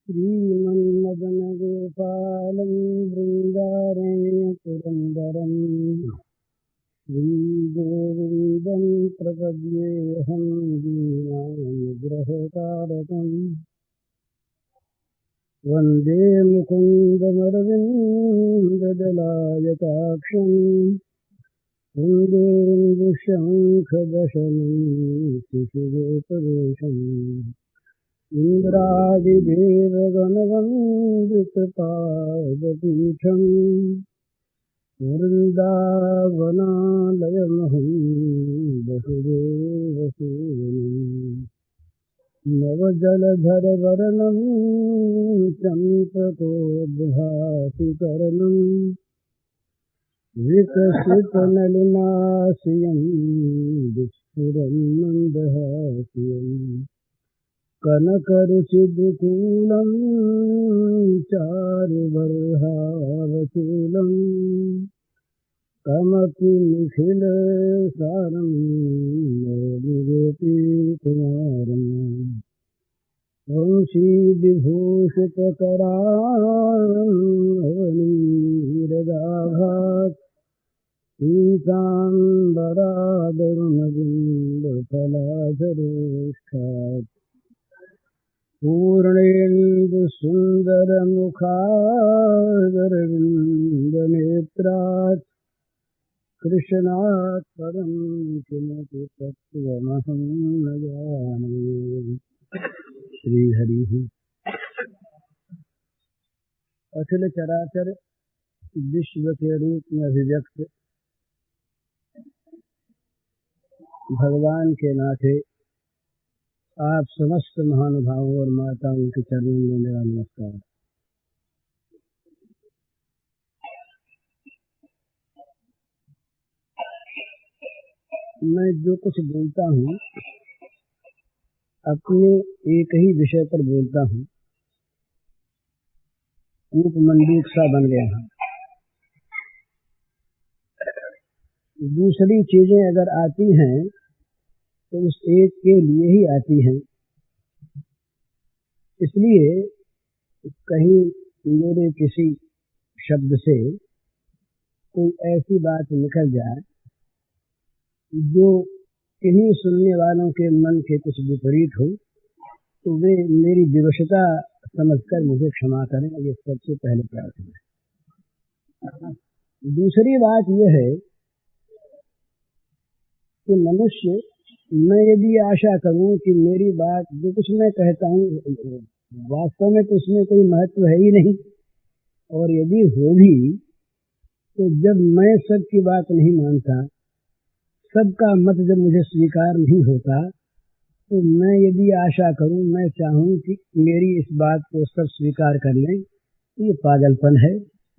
श्रीमन्मदनगोपालं बृन्दारण्यपुरन्दरम् श्रीगोविन्दं प्रपद्येऽहं दीनानुग्रहकारकम् वन्दे मुकुन्दमरविन्ददलायताक्षम् वन्देन्दुशङ्खदशनं शिशुगोपदेशम् इन्द्रादिदेवगणवन्दितपादपीठम् वृन्दावनालयमहं वसुदेवसूनुम् नवजलधरवर्णं चम्पकोद्भासितरणम् विकसितनलिनाशियं विस्फुरन्मन्दहास्यम् कनकरुचिदुकूलं चारुबर्हावचूलम् कमपि निखिलसारं गोपीकुमारम् वंशीविभूषितकरावनीरदाभात् पीताम्बरादरुणबिम्बफलाधरेष्ठात् पूर्णेन्दुसुन्दरमुखादरविन्दनेत्रात् कृष्णात् परं किमपि तत्त्वमहं न जाने। श्रीहरिः अखिल चराचर विश्व के रूप में अभिव्यक्त भगवान के नाते आप समस्त महानुभावों और माताओं के चरणों में मेरा नमस्कार। मैं जो कुछ बोलता हूँ अपने एक ही विषय पर बोलता हूँ। उपमंडूक सा बन गया है। दूसरी चीजें अगर आती हैं तो उस एक के लिए ही आती हैं। इसलिए कहीं मेरे किसी शब्द से कोई ऐसी बात निकल जाए जो किन्हीं सुनने वालों के मन के कुछ विपरीत हो तो वे मेरी विवशता समझकर मुझे क्षमा करें। ये सबसे पहले प्रार्थना है। दूसरी बात यह है कि मनुष्य, मैं यदि आशा करूं कि मेरी बात जो कुछ मैं कहता हूं वास्तव में तो उसमें कोई महत्व है ही नहीं, और यदि हो भी तो जब मैं सबकी बात नहीं मानता, सबका मत जब मुझे स्वीकार नहीं होता, तो मैं यदि आशा करूं, मैं चाहूं कि मेरी इस बात को सब स्वीकार कर लें, ये पागलपन है,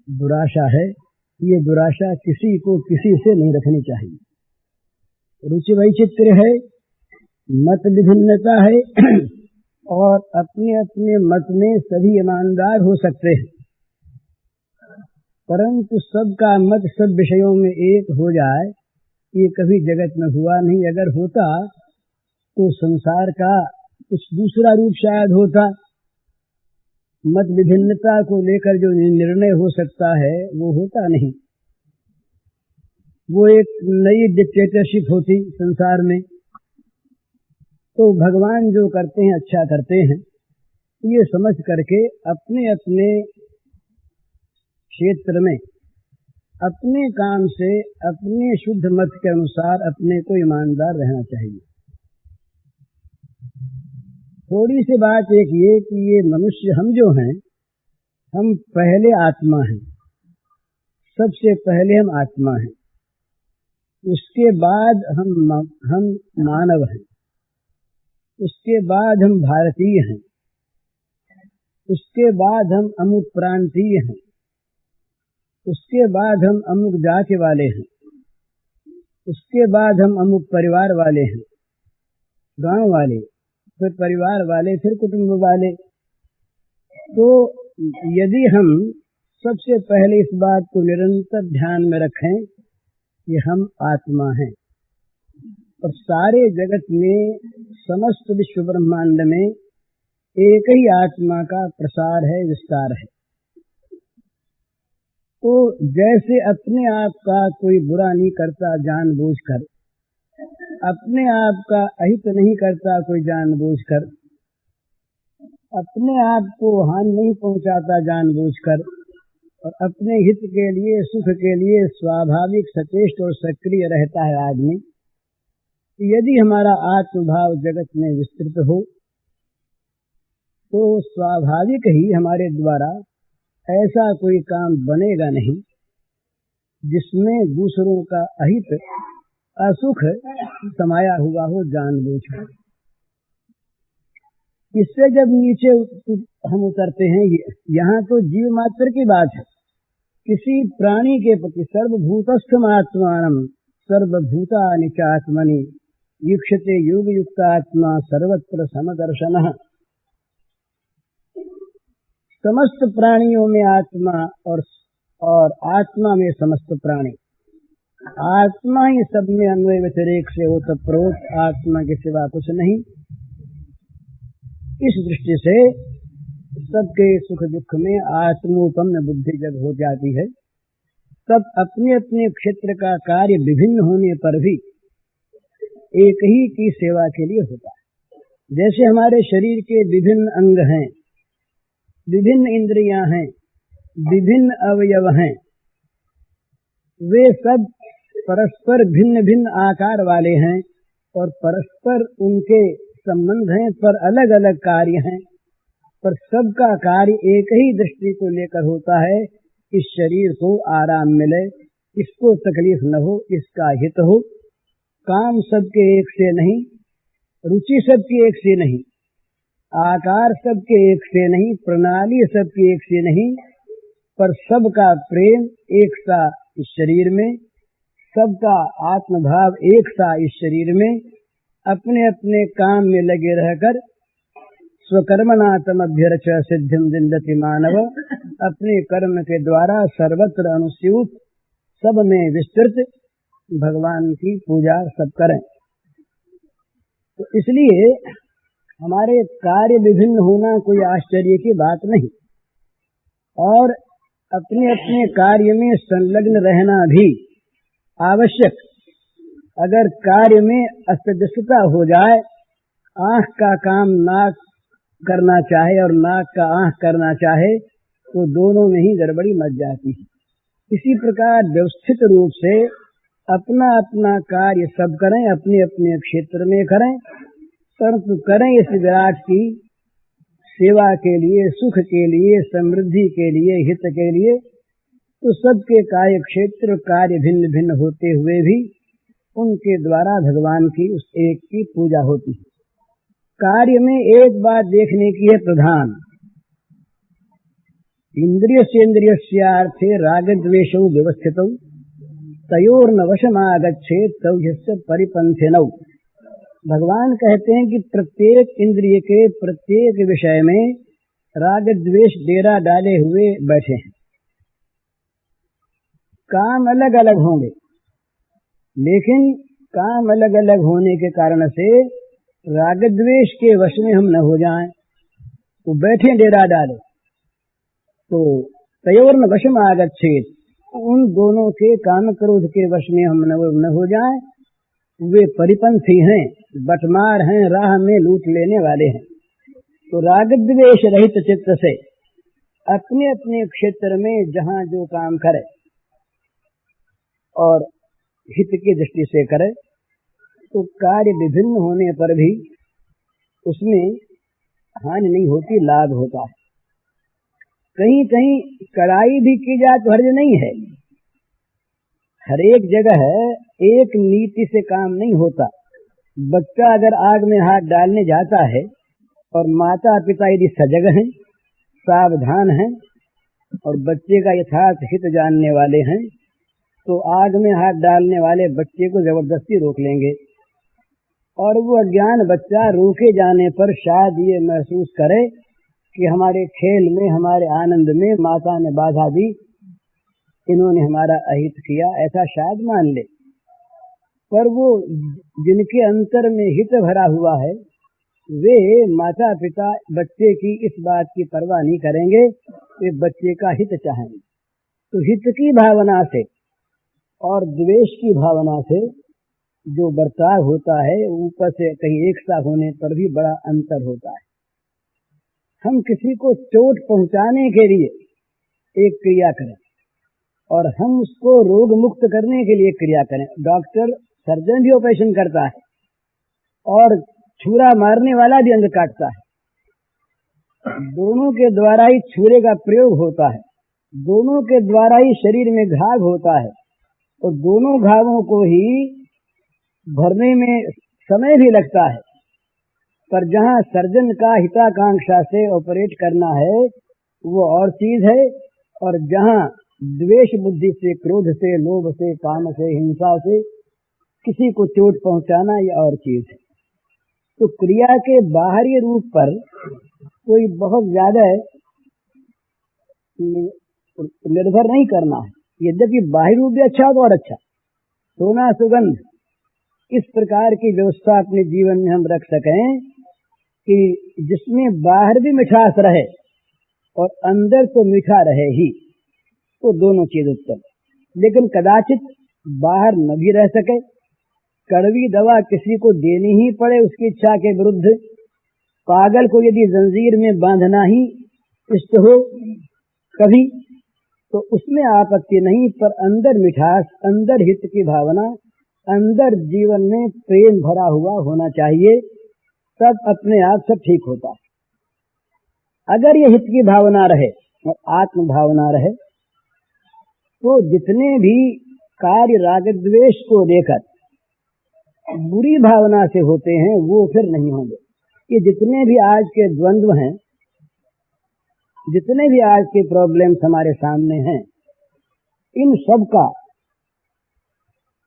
दुराशा है। ये दुराशा किसी को किसी से नहीं रखनी चाहिए। रुचि वैचित्र्य है, मत विभिन्नता है, और अपने अपने मत में सभी ईमानदार हो सकते हैं, परंतु सबका मत सब विषयों में एक हो जाए, ये कभी जगत में हुआ नहीं। अगर होता तो संसार का कुछ दूसरा रूप शायद होता। मत विभिन्नता को लेकर जो निर्णय हो सकता है वो होता नहीं। वो एक नई डिक्टेटरशिप होती संसार में। तो भगवान जो करते हैं अच्छा करते हैं, ये समझ करके अपने अपने क्षेत्र में अपने काम से अपने शुद्ध मत के अनुसार अपने को ईमानदार रहना चाहिए। थोड़ी सी बात एक ये कि ये मनुष्य हम जो हैं, हम पहले आत्मा हैं। सबसे पहले हम आत्मा हैं, उसके बाद हम मानव हैं, उसके बाद हम भारतीय हैं, उसके बाद हम अमुक प्रांतीय हैं, उसके बाद हम अमुक जाति वाले हैं, उसके बाद हम अमुक परिवार वाले हैं, गांव वाले, फिर परिवार वाले, फिर कुटुंब वाले। तो यदि हम सबसे पहले इस बात को निरंतर ध्यान में रखें कि हम आत्मा हैं, और सारे जगत में समस्त विश्व ब्रह्मांड में एक ही आत्मा का प्रसार है, विस्तार है। तो जैसे अपने आप का कोई बुरा नहीं करता जानबूझकर, अपने आप का अहित नहीं करता कोई जानबूझकर, अपने आप को हानि नहीं पहुंचाता जानबूझकर, और अपने हित के लिए, सुख के लिए स्वाभाविक सचेष्ट और सक्रिय रहता है आदमी। यदि हमारा आत्मभाव जगत में विस्तृत हो तो स्वाभाविक ही हमारे द्वारा ऐसा कोई काम बनेगा नहीं जिसमें दूसरों का अहित, असुख समाया हुआ हो जानबूझकर। इससे जब नीचे हम उतरते हैं, यहाँ तो जीव मात्र की बात है। किसी प्राणी के प्रति सर्वभूतस्थमात्मानम् सर्वभूतानि चात्मनि युक्षते योग युक्तात्मा सर्वत्र समदर्शनः। समस्त प्राणियों में आत्मा और आत्मा में समस्त प्राणी, आत्मा ही सब में अन्वय व्यतिरेक से ओतप्रोत, आत्मा के सिवा कुछ नहीं। इस दृष्टि से सबके सुख दुख में आत्मोपन्न बुद्धि जब हो जाती है, तब अपने अपने क्षेत्र का कार्य विभिन्न होने पर भी एक ही की सेवा के लिए होता है। जैसे हमारे शरीर के विभिन्न अंग हैं, विभिन्न इंद्रियां हैं, विभिन्न अवयव हैं, वे सब परस्पर भिन्न भिन्न आकार वाले हैं और परस्पर उनके संबंध हैं, पर अलग अलग कार्य हैं, पर सबका कार्य एक ही दृष्टि को लेकर होता है। इस शरीर को आराम मिले, इसको तकलीफ न हो, इसका हित हो। काम सबके एक से नहीं, रुचि सबकी एक से नहीं, आकार सबके एक से नहीं, प्रणाली सबकी एक से नहीं, पर सबका प्रेम एक सा इस शरीर में, सबका आत्मभाव एक सा इस शरीर में, अपने अपने काम में लगे रहकर स्वकर्मणातमभ्यर्च सिद्धिं विन्दति मानव, अपने कर्म के द्वारा सर्वत्र अनुस्यूत, सब में विस्तृत भगवान की पूजा सब करें। तो इसलिए हमारे कार्य विभिन्न होना कोई आश्चर्य की बात नहीं, और अपने अपने कार्य में संलग्न रहना भी आवश्यक। अगर कार्य में अस्तव्यस्तता हो जाए, आंख का काम नाक करना चाहे और नाक का आंख करना चाहे, तो दोनों में ही गड़बड़ी मच जाती है। इसी प्रकार व्यवस्थित रूप से अपना अपना कार्य सब करें, अपने अपने क्षेत्र में करें, परंतु करें इस विराट की सेवा के लिए, सुख के लिए, समृद्धि के लिए, हित के लिए। तो सबके कार्य क्षेत्र कार्य भिन्न भिन्न होते हुए भी उनके द्वारा भगवान की उस एक की पूजा होती है। कार्य में एक बात देखने की है प्रधान, इंद्रिय सेन्द्रियस्यार्थे रागद्वेषौ व्यवस्थितौ तयोर्न वशमागच्छेत् तौ ह्यस्य परिपन्थिनौ। भगवान कहते हैं कि प्रत्येक इंद्रिय के प्रत्येक विषय में राग द्वेष डेरा डाले हुए बैठे हैं। काम अलग अलग होंगे, लेकिन काम अलग अलग होने के कारण से राग द्वेष के वश में हम न हो जाएं, तो बैठे डेरा डाले। तो तयोर्न वशम आगच्छेत्, उन दोनों के काम क्रोध के वश में हम न हो जाएं। वे परिपंथी हैं, बटमार हैं, राह में लूट लेने वाले हैं। तो राग द्वेष रहित चित्त से अपने अपने क्षेत्र में जहाँ जो काम करे और हित की दृष्टि से करे, तो कार्य विभिन्न होने पर भी उसमें हानि नहीं होती, लाभ होता है। कहीं कहीं कड़ाई भी की जाए तो हर्ज नहीं है। हर एक जगह एक नीति से काम नहीं होता। बच्चा अगर आग में हाथ डालने जाता है और माता पिता यदि सजग हैं, सावधान हैं और बच्चे का यथार्थ हित जानने वाले हैं, तो आग में हाथ डालने वाले बच्चे को जबरदस्ती रोक लेंगे। और वो अज्ञान बच्चा रोके जाने पर शायद ये महसूस करे कि हमारे खेल में, हमारे आनंद में माता ने बाधा दी, इन्होंने हमारा अहित किया, ऐसा शायद मान ले। पर वो जिनके अंतर में हित भरा हुआ है, वे माता पिता बच्चे की इस बात की परवाह नहीं करेंगे, वे बच्चे का हित चाहेंगे। तो हित की भावना से और द्वेष की भावना से जो बर्ताव होता है, ऊपर से कहीं एक सा होने पर भी बड़ा अंतर होता है। हम किसी को चोट पहुंचाने के लिए एक क्रिया करें और हम उसको रोग मुक्त करने के लिए क्रिया करें। डॉक्टर, सर्जन भी ऑपरेशन करता है और छुरा मारने वाला भी अंग काटता है। दोनों के द्वारा ही छुरे का प्रयोग होता है, दोनों के द्वारा ही शरीर में घाव होता है और दोनों घावों को ही भरने में समय भी लगता है। पर जहाँ सर्जन का हिताकांक्षा से ऑपरेट करना है वो और चीज है, और जहाँ द्वेष बुद्धि से, क्रोध से, लोभ से, काम से, हिंसा से किसी को चोट पहुंचाना ये और चीज है। तो क्रिया के बाहरी रूप पर कोई बहुत ज्यादा निर्भर नहीं करना है, यद्यपि बाहरी रूप भी अच्छा तो और अच्छा, सोना सुगंध, इस प्रकार की व्यवस्था अपने जीवन में हम रख सकें कि जिसमें बाहर भी मिठास रहे और अंदर तो मीठा रहे ही, तो दोनों चीज उत्तम। लेकिन कदाचित बाहर न भी रह सके, कड़वी दवा किसी को देनी ही पड़े उसकी इच्छा के विरुद्ध, पागल को यदि जंजीर में बांधना ही इष्ट हो कभी, तो उसमें आपत्ति नहीं, पर अंदर मिठास, अंदर हित की भावना, अंदर जीवन में प्रेम भरा हुआ होना चाहिए, तब अपने आप सब ठीक होता है। अगर ये हित की भावना रहे और आत्म भावना रहे तो जितने भी कार्य राग द्वेष को लेकर बुरी भावना से होते हैं वो फिर नहीं होंगे। ये जितने भी आज के द्वंद्व हैं, जितने भी आज के प्रॉब्लम्स हमारे सामने हैं, इन सब का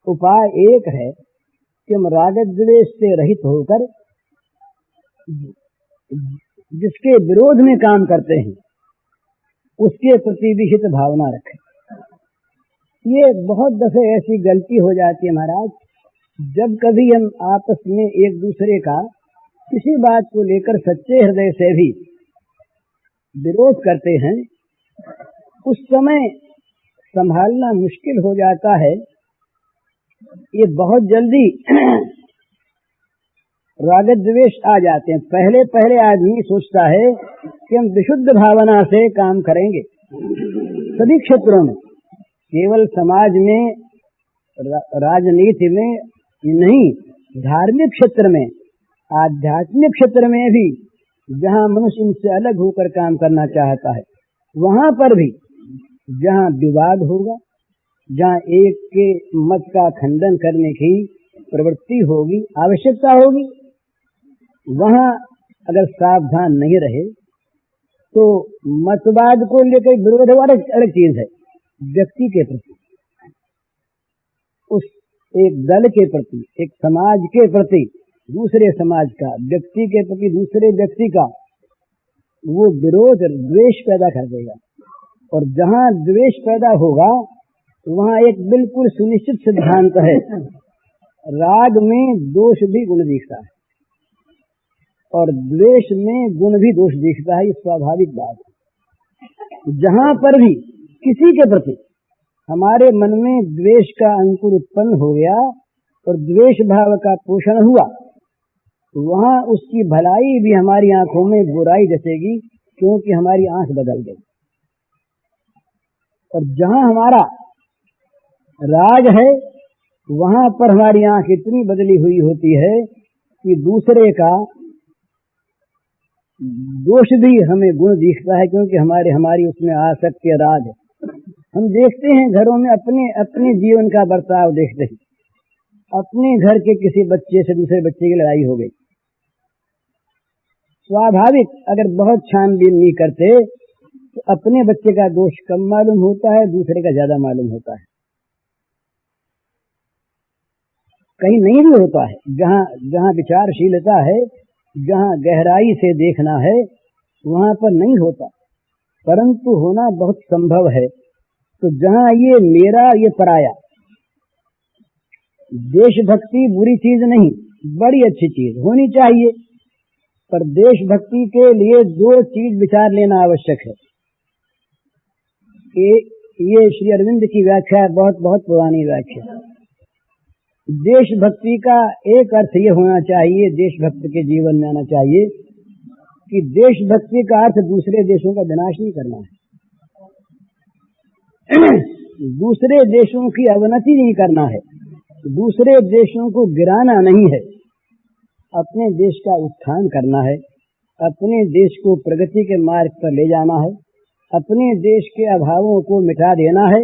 उपाय एक है कि हम राग द्वेष से रहित होकर जिसके विरोध में काम करते हैं उसके प्रति भी हित भावना रखें। ये बहुत दफे ऐसी गलती हो जाती है महाराज, जब कभी हम आपस में एक दूसरे का किसी बात को लेकर सच्चे हृदय से भी विरोध करते हैं, उस समय संभालना मुश्किल हो जाता है। ये बहुत जल्दी राग द्वेष आ जाते हैं। पहले पहले आदमी सोचता है कि हम विशुद्ध भावना से काम करेंगे सभी क्षेत्रों में, केवल समाज में, राजनीति में नहीं, धार्मिक क्षेत्र में, आध्यात्मिक क्षेत्र में भी, जहाँ मनुष्य इनसे अलग होकर काम करना चाहता है, वहाँ पर भी जहाँ विवाद होगा, जहाँ एक के मत का खंडन करने की प्रवृत्ति होगी, आवश्यकता होगी, वहाँ अगर सावधान नहीं रहे तो मतवाद को लेकर विरोध अलग चीज है। व्यक्ति के प्रति, उस एक दल के प्रति, एक समाज के प्रति दूसरे समाज का, व्यक्ति के प्रति दूसरे व्यक्ति का, वो विरोध द्वेष पैदा कर देगा। और जहाँ द्वेष पैदा होगा वहाँ एक बिल्कुल सुनिश्चित सिद्धांत है, राग में दोष भी गुण दिखता है और द्वेष में गुण भी दोष दिखता है। ये स्वाभाविक बात है। जहाँ पर भी किसी के प्रति हमारे मन में द्वेष का अंकुर उत्पन्न हो गया और द्वेष भाव का पोषण हुआ, तो वहाँ उसकी भलाई भी हमारी आंखों में बुराई जचेगी, क्योंकि हमारी आंख बदल गई। और जहाँ हमारा राग है वहाँ पर हमारी आंख इतनी बदली हुई होती है कि दूसरे का दोष भी हमें गुण दिखता है, क्योंकि हमारी उसमें आसक्ति राग है। हम देखते हैं घरों में अपने जीवन का बर्ताव देखते हैं, अपने घर के किसी बच्चे से दूसरे बच्चे की लड़ाई हो गई, स्वाभाविक अगर बहुत छानबीन नहीं करते तो अपने बच्चे का दोष कम मालूम होता है, दूसरे का ज्यादा मालूम होता है। कहीं नहीं भी होता है, जहाँ विचारशीलता है, जहाँ गहराई से देखना है, वहाँ पर नहीं होता, परंतु होना बहुत संभव है। तो जहाँ ये मेरा ये पराया, देशभक्ति बुरी चीज नहीं, बड़ी अच्छी चीज होनी चाहिए, पर देशभक्ति के लिए दो चीज विचार लेना आवश्यक है। ये श्री अरविंद की व्याख्या है, बहुत बहुत पुरानी व्याख्या। देशभक्ति का एक अर्थ ये होना चाहिए, देशभक्त के जीवन में आना चाहिए कि देशभक्ति का अर्थ दूसरे देशों का विनाश नहीं करना है, दूसरे देशों की अवनति नहीं करना है, दूसरे देशों को गिराना नहीं है, अपने देश का उत्थान करना है, अपने देश को प्रगति के मार्ग पर ले जाना है, अपने देश के अभावों को मिटा देना है।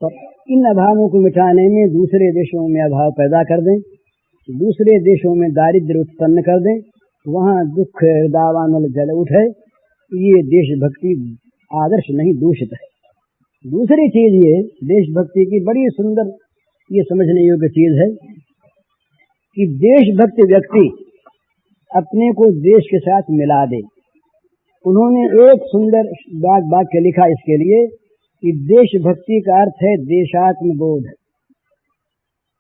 तो इन अभावों को मिटाने में दूसरे देशों में अभाव पैदा कर दें, दूसरे देशों में दारिद्र्य उत्पन्न कर दें, वहाँ दुख दावानल जल उठे, ये देशभक्ति आदर्श नहीं, दूषित है। दूसरी चीज ये देशभक्ति की बड़ी सुंदर ये समझने योग्य चीज है कि देशभक्त व्यक्ति अपने को देश के साथ मिला दे। उन्होंने एक सुंदर वाक्य लिखा इसके लिए कि देशभक्ति का अर्थ है देशात्म बोध।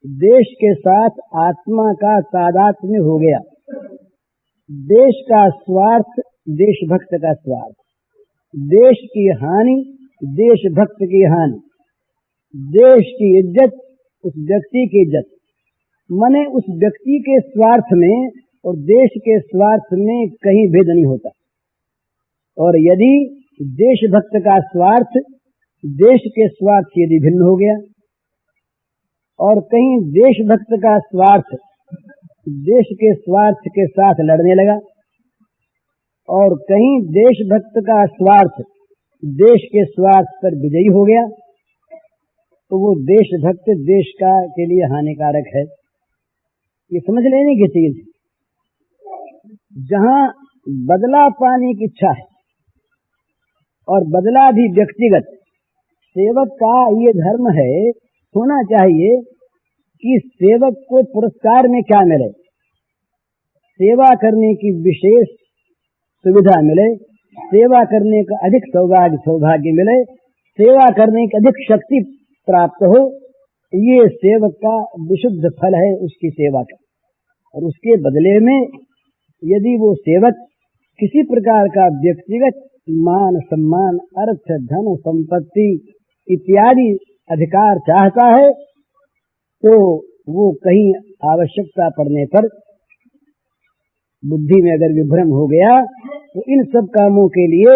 देश के साथ आत्मा का तादात्म्य हो गया। देश का स्वार्थ देशभक्त का स्वार्थ, देश की हानि देशभक्त की हानि, देश की इज्जत उस व्यक्ति की इज्जत। माने उस व्यक्ति के स्वार्थ में और देश के स्वार्थ में कहीं भेद नहीं होता। और यदि देशभक्त का स्वार्थ देश के स्वार्थ से यदि भिन्न हो गया और कहीं देशभक्त का स्वार्थ देश के स्वार्थ के साथ लड़ने लगा और कहीं देशभक्त का स्वार्थ देश के स्वार्थ पर विजयी हो गया, तो वो देशभक्त देश का के लिए हानिकारक है। ये समझ लेने की चीज। जहां बदला पाने की इच्छा है और बदला भी व्यक्तिगत, सेवक का ये धर्म है, होना चाहिए कि सेवक को पुरस्कार में क्या मिले, सेवा करने की विशेष सुविधा मिले, सेवा करने का अधिक सौभाग्य मिले, सेवा करने की अधिक शक्ति प्राप्त हो। ये सेवक का विशुद्ध फल है उसकी सेवा का। और उसके बदले में यदि वो सेवक किसी प्रकार का व्यक्तिगत मान सम्मान, अर्थ, धन, संपत्ति इत्यादि अधिकार चाहता है, तो वो कहीं आवश्यकता पड़ने पर बुद्धि में अगर विभ्रम हो गया तो इन सब कामों के लिए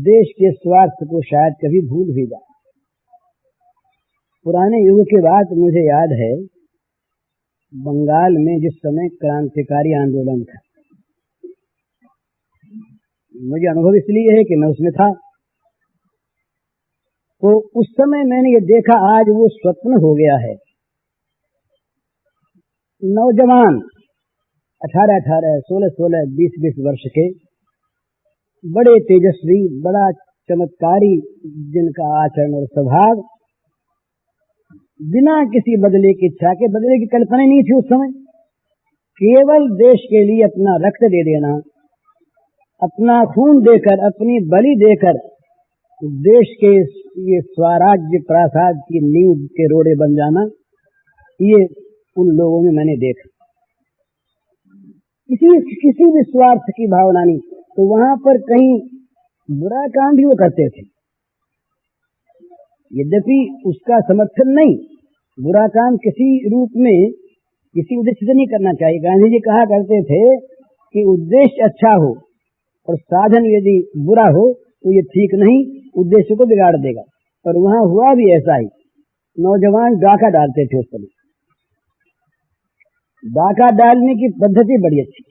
देश के स्वार्थ को शायद कभी भूल भी जाए। पुराने युग की बात मुझे याद है, बंगाल में जिस समय क्रांतिकारी आंदोलन था, मुझे अनुभव इसलिए है कि मैं उसमें था, तो उस समय मैंने ये देखा, आज वो स्वप्न हो गया है। नौजवान 18-18, 16-16, 20-20 वर्ष के बड़े तेजस्वी, बड़ा चमत्कारी जिनका आचरण और स्वभाव, बिना किसी बदले की इच्छा के, बदले की कल्पना नहीं थी उस समय, केवल देश के लिए अपना रक्त दे देना, अपना खून देकर, अपनी बलि देकर देश के ये स्वराज्य प्रासाद की नींव के रोड़े बन जाना, ये उन लोगों में मैंने देखा। किसी भी स्वार्थ की भावना नहीं। तो वहां पर कहीं बुरा काम भी वो करते थे, यद्यपि उसका समर्थन नहीं, बुरा काम किसी रूप में किसी उद्देश्य से नहीं करना चाहिए। गांधी जी कहा करते थे कि उद्देश्य अच्छा हो और साधन यदि बुरा हो तो ये ठीक नहीं, उद्देश्य को बिगाड़ देगा। और वहां हुआ भी ऐसा ही। नौजवान डाका डालते थे उस समय। डाका डालने की पद्धति बड़ी अच्छी।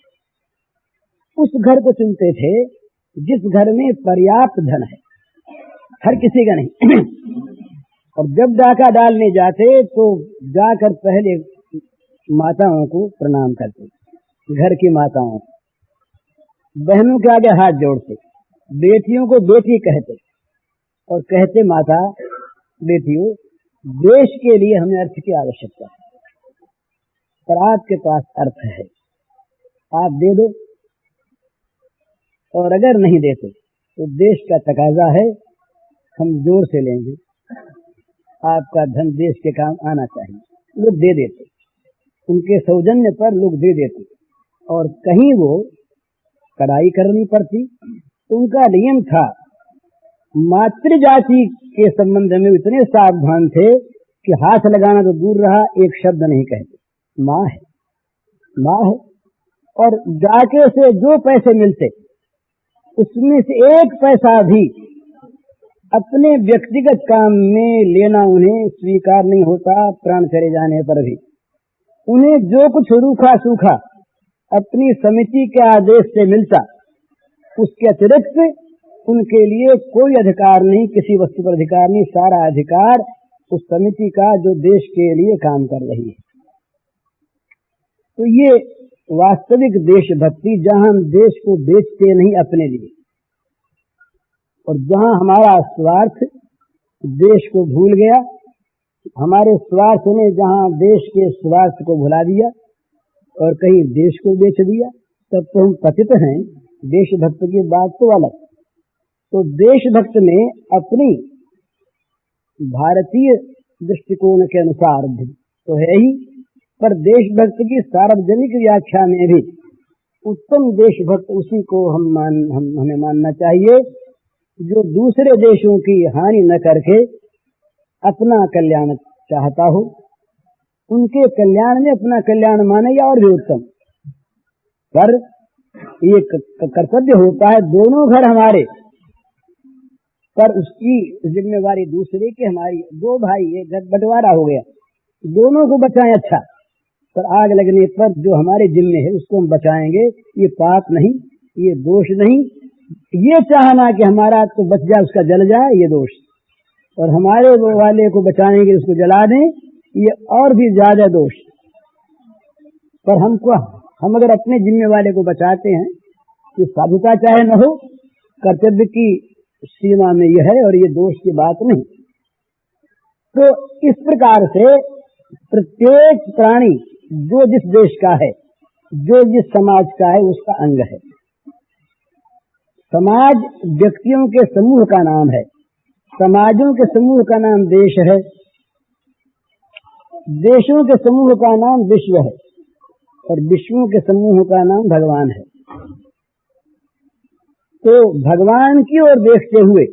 उस घर को चुनते थे जिस घर में पर्याप्त धन है, हर किसी का नहीं। और जब डाका डालने जाते तो जाकर पहले माताओं को प्रणाम करते, घर की माताओं, बहनों के आगे हाथ जोड़ते, बेटियों को बेटी कहते और कहते, माता बेटियों, देश के लिए हमें अर्थ की आवश्यकता है, पर आपके पास अर्थ है, आप दे दो, और अगर नहीं देते तो देश का तकाजा है, हम जोर से लेंगे, आपका धन देश के काम आना चाहिए। लोग दे देते, उनके सौजन्य पर लोग दे देते। और कहीं वो कड़ाई करनी पड़ती। उनका नियम था, मातृ जाति के संबंध में इतने सावधान थे कि हाथ लगाना तो दूर रहा, एक शब्द नहीं कहते। माँ है, माँ है। और जाके से जो पैसे मिलते उसमें से एक पैसा भी अपने व्यक्तिगत काम में लेना उन्हें स्वीकार नहीं होता। प्राण चले जाने पर भी उन्हें जो कुछ रूखा सूखा अपनी समिति के आदेश से मिलता, उसके अतिरिक्त उनके लिए कोई अधिकार नहीं, किसी वस्तु पर अधिकार नहीं। सारा अधिकार उस समिति का जो देश के लिए काम कर रही है। तो ये वास्तविक देशभक्ति, जहां हम देश को बेचते नहीं अपने लिए, और जहां हमारा स्वार्थ देश को भूल गया, हमारे स्वार्थ ने जहां देश के स्वार्थ को भुला दिया और कहीं देश को बेच दिया, तब तो हम पतित हैं। देशभक्त की बात तो अलग। तो देशभक्त में अपनी भारतीय दृष्टिकोण के अनुसार तो है ही, पर देशभक्त की सार्वजनिक व्याख्या में भी उत्तम देशभक्त उसी को हमें मानना चाहिए जो दूसरे देशों की हानि न करके अपना कल्याण चाहता हो। उनके कल्याण में अपना कल्याण माने या और भी उत्तम। पर ये कर्तव्य होता है, दोनों घर हमारे, पर उसकी जिम्मेवारी दूसरे की। हमारी दो भाई, ये बंटवारा हो गया, दोनों को बचाएं अच्छा, पर आग लगने पर जो हमारे जिम्मे है उसको हम बचाएंगे। ये पाप नहीं, ये दोष नहीं। ये चाहना कि हमारा तो बच जाए, उसका जल जाए, ये दोष। और हमारे वो वाले को बचाएंगे, उसको जला दें, ये और भी ज्यादा दोष। पर हम अगर अपने जिम्मे वाले को बचाते हैं तो साधुता चाहे न हो, कर्तव्य की सीमा में यह है और ये दोष की बात नहीं। तो इस प्रकार से प्रत्येक प्राणी जो जिस देश का है, जो जिस समाज का है, उसका अंग है। समाज व्यक्तियों के समूह का नाम है, समाजों के समूह का नाम देश है, देशों के समूह का नाम विश्व है, और विश्वों के समूह का नाम भगवान है। तो भगवान की ओर देखते हुए,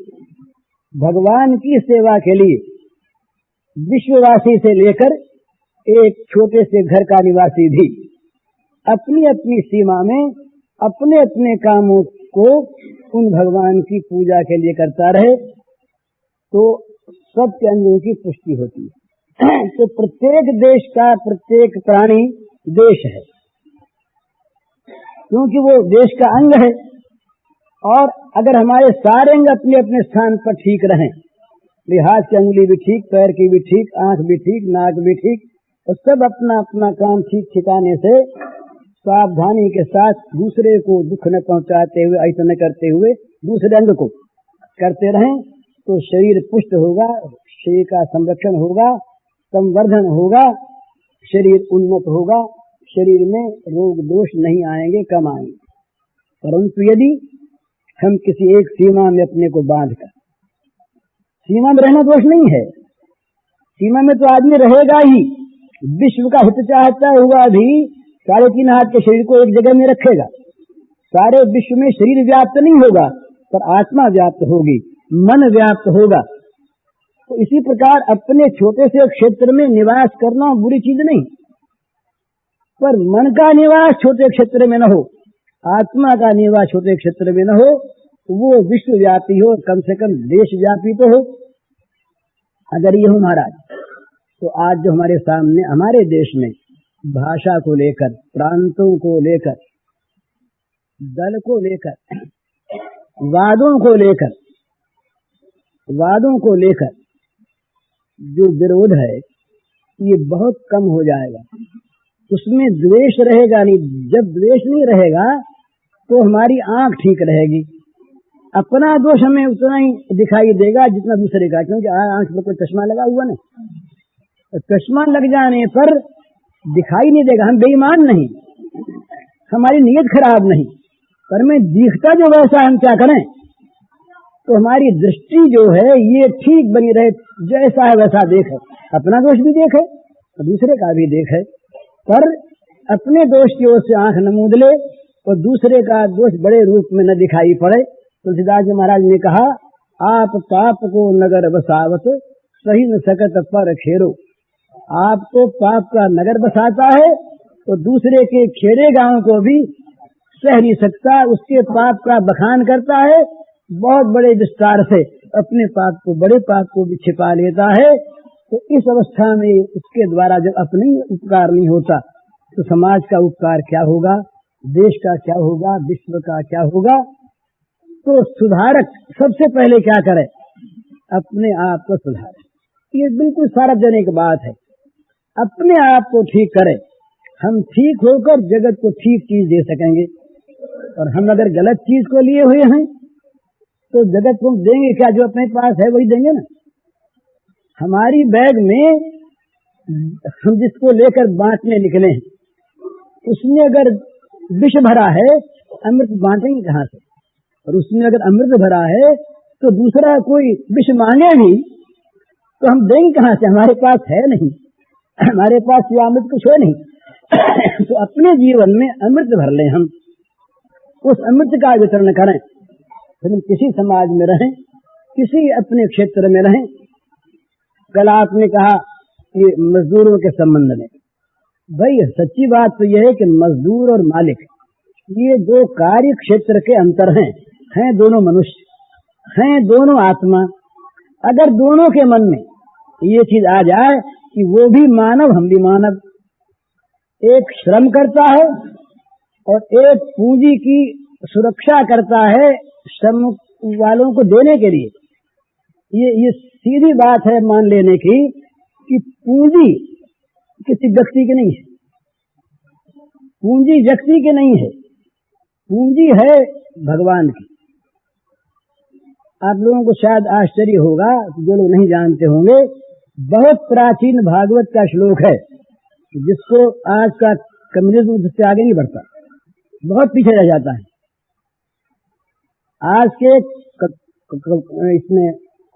भगवान की सेवा के लिए विश्ववासी से लेकर एक छोटे से घर का निवासी भी अपनी अपनी सीमा में अपने अपने कामों को उन भगवान की पूजा के लिए करता रहे, तो सबके अंगों की पुष्टि होती है। तो प्रत्येक देश का प्रत्येक प्राणी देश है, क्योंकि वो देश का अंग है। और अगर हमारे सारे अंग अपने अपने स्थान पर ठीक रहें, हाथ की अंगुली भी ठीक, पैर की भी ठीक, आंख भी ठीक, नाक भी ठीक, और सब अपना अपना काम ठीक ठिकाने से सावधानी के साथ दूसरे को दुख न पहुंचाते हुए, ऐसा न करते हुए दूसरे अंग को करते रहें, तो शरीर पुष्ट होगा, शरीर का संरक्षण होगा, संवर्धन होगा, शरीर उन्नत होगा, शरीर में रोग दोष नहीं आएंगे, कम आएंगे। परंतु यदि हम किसी एक सीमा में अपने को बांधकर, सीमा में रहना दोष नहीं है, सीमा में तो आदमी रहेगा ही, विश्व का हित चाहता हुआ भी 3.5 हाथ के शरीर को एक जगह में रखेगा। सारे विश्व में शरीर व्याप्त नहीं होगा, पर आत्मा व्याप्त होगी, मन व्याप्त होगा। तो इसी प्रकार अपने छोटे से क्षेत्र में निवास करना बुरी चीज नहीं, पर मन का निवास छोटे क्षेत्र में न हो, आत्मा का निवास छोटे क्षेत्र में न हो, वो विश्वव्यापी हो, कम से कम देशव्यापी तो हो। अगर ये हो महाराज, तो आज जो हमारे सामने हमारे देश में भाषा को लेकर, प्रांतों को लेकर, दल को लेकर, वादों को लेकर जो विरोध है, ये बहुत कम हो जाएगा। उसमें द्वेष रहेगा नहीं। जब द्वेष नहीं रहेगा तो हमारी आंख ठीक रहेगी। अपना दोष हमें उतना ही दिखाई देगा जितना दूसरे का, क्योंकि आंख में कोई चश्मा लगा हुआ ना, तो चश्मा लग जाने पर दिखाई नहीं देगा। हम बेईमान नहीं, हमारी नीयत खराब नहीं, पर मैं दिखता जो वैसा, हम क्या करें? तो हमारी दृष्टि जो है ये ठीक बनी रहे, जैसा है वैसा देखे, अपना दोष भी देखे दूसरे का भी देखे, पर अपने दोष की ओर से आंख न मूंद ले और दूसरे का दोष बड़े रूप में न दिखाई पड़े। तुलसीदास जी महाराज ने कहा, आप पाप को नगर बसावत सही न सकत पर खेरो। आपको पाप का नगर बसाता है तो दूसरे के खेरे गांव को भी सह नहीं सकता, उसके पाप का बखान करता है, बहुत बड़े विस्तार से अपने पाप को, बड़े पाप को भी छिपा लेता है। तो इस अवस्था में उसके द्वारा जब अपने उपकार नहीं होता तो समाज का उपकार क्या होगा, देश का क्या होगा, विश्व का क्या होगा। तो सुधारक सबसे पहले क्या करे, अपने आप को सुधारे। ये बिल्कुल सार्वजनिक बात है, अपने आप को ठीक करे। हम ठीक होकर जगत को ठीक चीज दे सकेंगे, और हम अगर गलत चीज को लिए हुए हैं तो जगत को देंगे क्या? जो अपने पास है वही देंगे ना। हमारी बैग में हम जिसको लेकर बांटने निकले हैं, उसमें अगर विष भरा है, अमृत बांटेंगे कहाँ से? और उसमें अगर अमृत भरा है तो दूसरा कोई विष मांगे भी तो हम देंगे कहाँ से? हमारे पास है नहीं, हमारे पास ये अमृत कुछ है नहीं। तो अपने जीवन में अमृत भर लें, हम उस अमृत का वितरण करें। फिर हम किसी समाज में रहें, किसी अपने क्षेत्र में रहें। कल आपने कहा कि मजदूरों के संबंध में, भाई सच्ची बात तो यह है कि मजदूर और मालिक ये दो कार्य क्षेत्र के अंतर हैं दोनों मनुष्य, हैं दोनों आत्मा। अगर दोनों के मन में ये चीज आ जाए कि वो भी मानव, हम भी मानव, एक श्रम करता है और एक पूंजी की सुरक्षा करता है श्रम वालों को देने के लिए, ये सीधी बात है मान लेने की कि पूंजी किसी व्यक्ति की नहीं है, पूंजी व्यक्ति की नहीं है, पूंजी है भगवान की। आप लोगों को शायद आश्चर्य होगा, जो लोग नहीं जानते होंगे, बहुत प्राचीन भागवत का श्लोक है जिसको आज का कम्युनिज्म उससे आगे नहीं बढ़ता, बहुत पीछे रह जाता है। आज के इसमें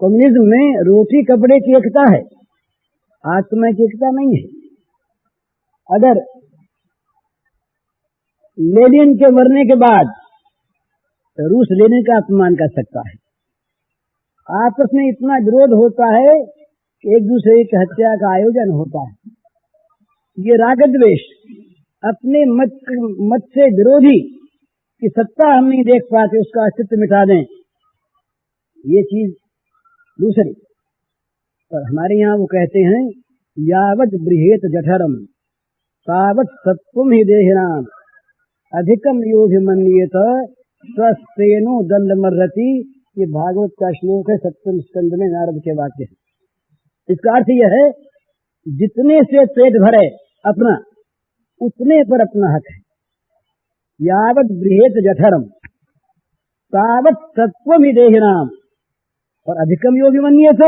कम्युनिज्म में रोटी कपड़े की एकता है, आत्मा की एकता नहीं है। अगर लेनिन के मरने के बाद रूस लेनिन का अपमान कर सकता है, आपस में इतना विरोध होता है कि एक दूसरे की हत्या का आयोजन होता है। ये राग द्वेष, अपने मत से विरोधी की सत्ता हम नहीं देख पाते, उसका अस्तित्व मिटा दें, ये चीज दूसरी। और हमारे यहाँ वो कहते हैं, यावत बृहेत जठरम तावत सत्वम ही देहिनाम अधिकम योभिमन्येत स्वस्तेनो दंडमर्रति। ये भागवत का श्लोक है, सप्तम स्कंद में नारद के वाक्य है। इसका अर्थ यह है, जितने से पेट भरे अपना, उतने पर अपना हक है। यावत बृहेत जठरम तावत सत्वम ही देहिनाम और अधिकम योभिमन्येत,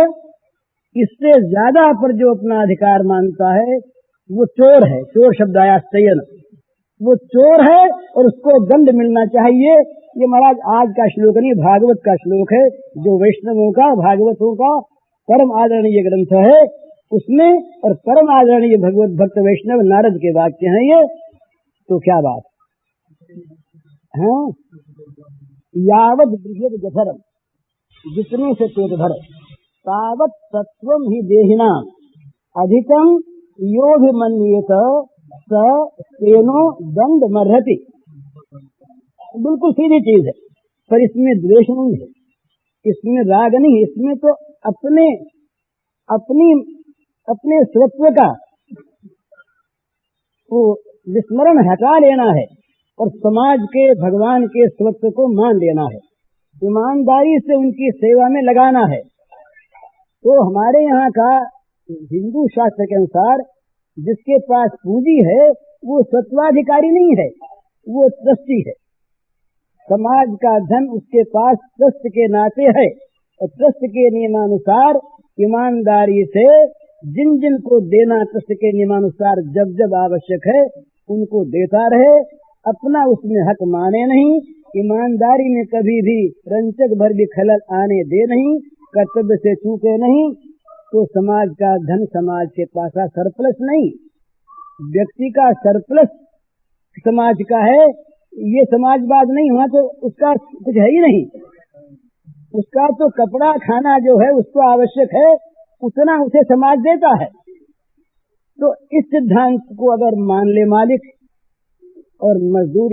इससे ज्यादा पर जो अपना अधिकार मानता है वो चोर है। चोर शब्द आया चयन, वो चोर है और उसको दंड मिलना चाहिए। ये महाराज आज का श्लोक नहीं, भागवत का श्लोक है, जो वैष्णवों का, भागवतों का परम आदरणीय ग्रंथ है उसमें, और परम आदरणीय भगवत भक्त वैष्णव नारद के वाक्य हैं ये। तो क्या बात है, यावत बृहेत जठरम, जितने से पेट भरे, तावत सत्वम ही देहिनाम अधिकम योभिमन्येत स तेनो दंड मर्हति। बिल्कुल सीधी चीज है, पर इसमें द्वेष नहीं है, इसमें राग नहीं है, इसमें तो अपने स्वत्व का वो विस्मरण हटा लेना है और समाज के, भगवान के स्वत्व को मान लेना है, ईमानदारी से उनकी सेवा में लगाना है। तो हमारे यहाँ का हिंदू शास्त्र के अनुसार जिसके पास पूंजी है वो सत्वाधिकारी नहीं है, वो ट्रस्टी है। समाज का धन उसके पास ट्रस्ट के नाते है, और ट्रस्ट के नियमानुसार ईमानदारी से जिन जिन को देना, ट्रस्ट के नियमानुसार जब जब आवश्यक है उनको देता रहे, अपना उसमें हक माने नहीं, ईमानदारी में कभी भी रंचक भर भी खलल आने दे नहीं, कर्तव्य से चूके नहीं। तो समाज का धन समाज के पास सरप्लस नहीं, व्यक्ति का सरप्लस समाज का है, ये समाजवाद नहीं हुआ तो उसका कुछ है ही नहीं। उसका तो कपड़ा खाना जो है उसको आवश्यक है, उतना उसे समाज देता है। तो इस सिद्धांत को अगर मान ले मालिक और मजदूर,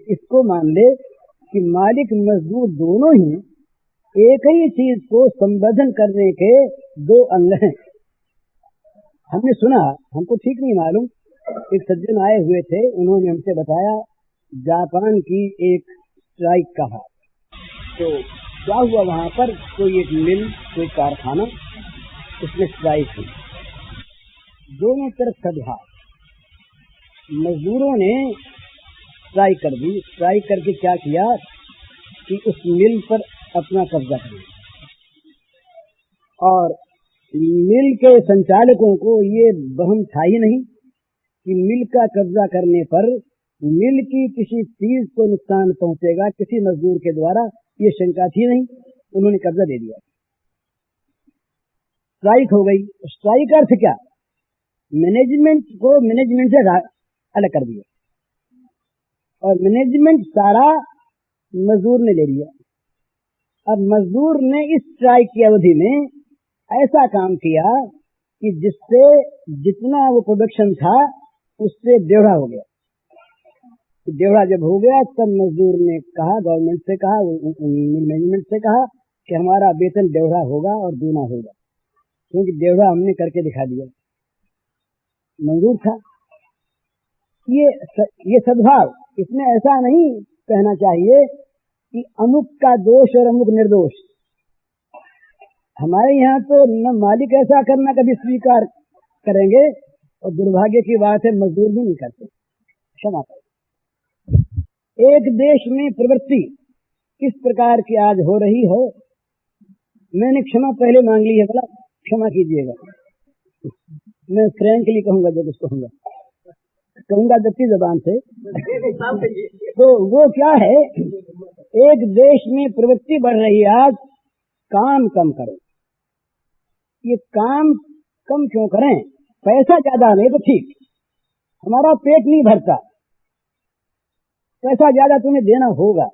इसको मान ले कि मालिक मजदूर दोनों ही एक ही चीज को संबोधन करने के दो अंग हैं। हमने सुना, हमको ठीक नहीं मालूम, एक सज्जन आए हुए थे, उन्होंने हमसे बताया जापान की एक स्ट्राइक कहा। तो क्या हुआ वहां पर, कोई एक मिल, कोई कारखाना, उसमें स्ट्राइक हुई, दोनों तरफ सद्भाव। मजदूरों ने स्ट्राइक कर दी। स्ट्राइक करके क्या किया कि उस मिल पर अपना कब्जा कर लिया, और मिल के संचालकों को ये वहम था ही नहीं कि मिल का कब्जा करने पर मिल की किसी चीज को नुकसान पहुंचेगा किसी मजदूर के द्वारा, ये शंका थी नहीं। उन्होंने कब्जा दे दिया, स्ट्राइक हो गई। स्ट्राइक अर्थ क्या, मैनेजमेंट को मैनेजमेंट से अलग कर दिया, और मैनेजमेंट सारा मजदूर ने ले लिया। अब मजदूर ने इस स्ट्राइक की अवधि में ऐसा काम किया कि जिससे जितना वो प्रोडक्शन था उससे डेढ़ा हो गया। डेढ़ा जब हो गया तब मजदूर ने कहा, गवर्नमेंट से कहा, मैनेजमेंट से कहा कि हमारा वेतन डेढ़ा होगा और दूना होगा, क्योंकि डेढ़ा हमने करके दिखा दिया। मंजूर था। ये सद्भाव, इसमें ऐसा नहीं कहना चाहिए कि अमुक का दोष और अमुक निर्दोष। हमारे यहाँ तो न मालिक ऐसा करना कभी स्वीकार करेंगे, और दुर्भाग्य की बात है मजदूर भी नहीं करते। क्षमा करें। एक देश में प्रवृत्ति किस प्रकार की आज हो रही है, मैंने क्षमा पहले मांग ली है, भला क्षमा कीजिएगा। मैं फ्रैंकली कहूंगा, जो कुछ कहूंगा जबकि जबान से। तो वो क्या है, एक देश में प्रवृत्ति बढ़ रही है आज, काम कम करो। ये काम कम क्यों करें, पैसा ज्यादा नहीं तो ठीक, हमारा पेट नहीं भरता, पैसा ज्यादा तुम्हें देना होगा,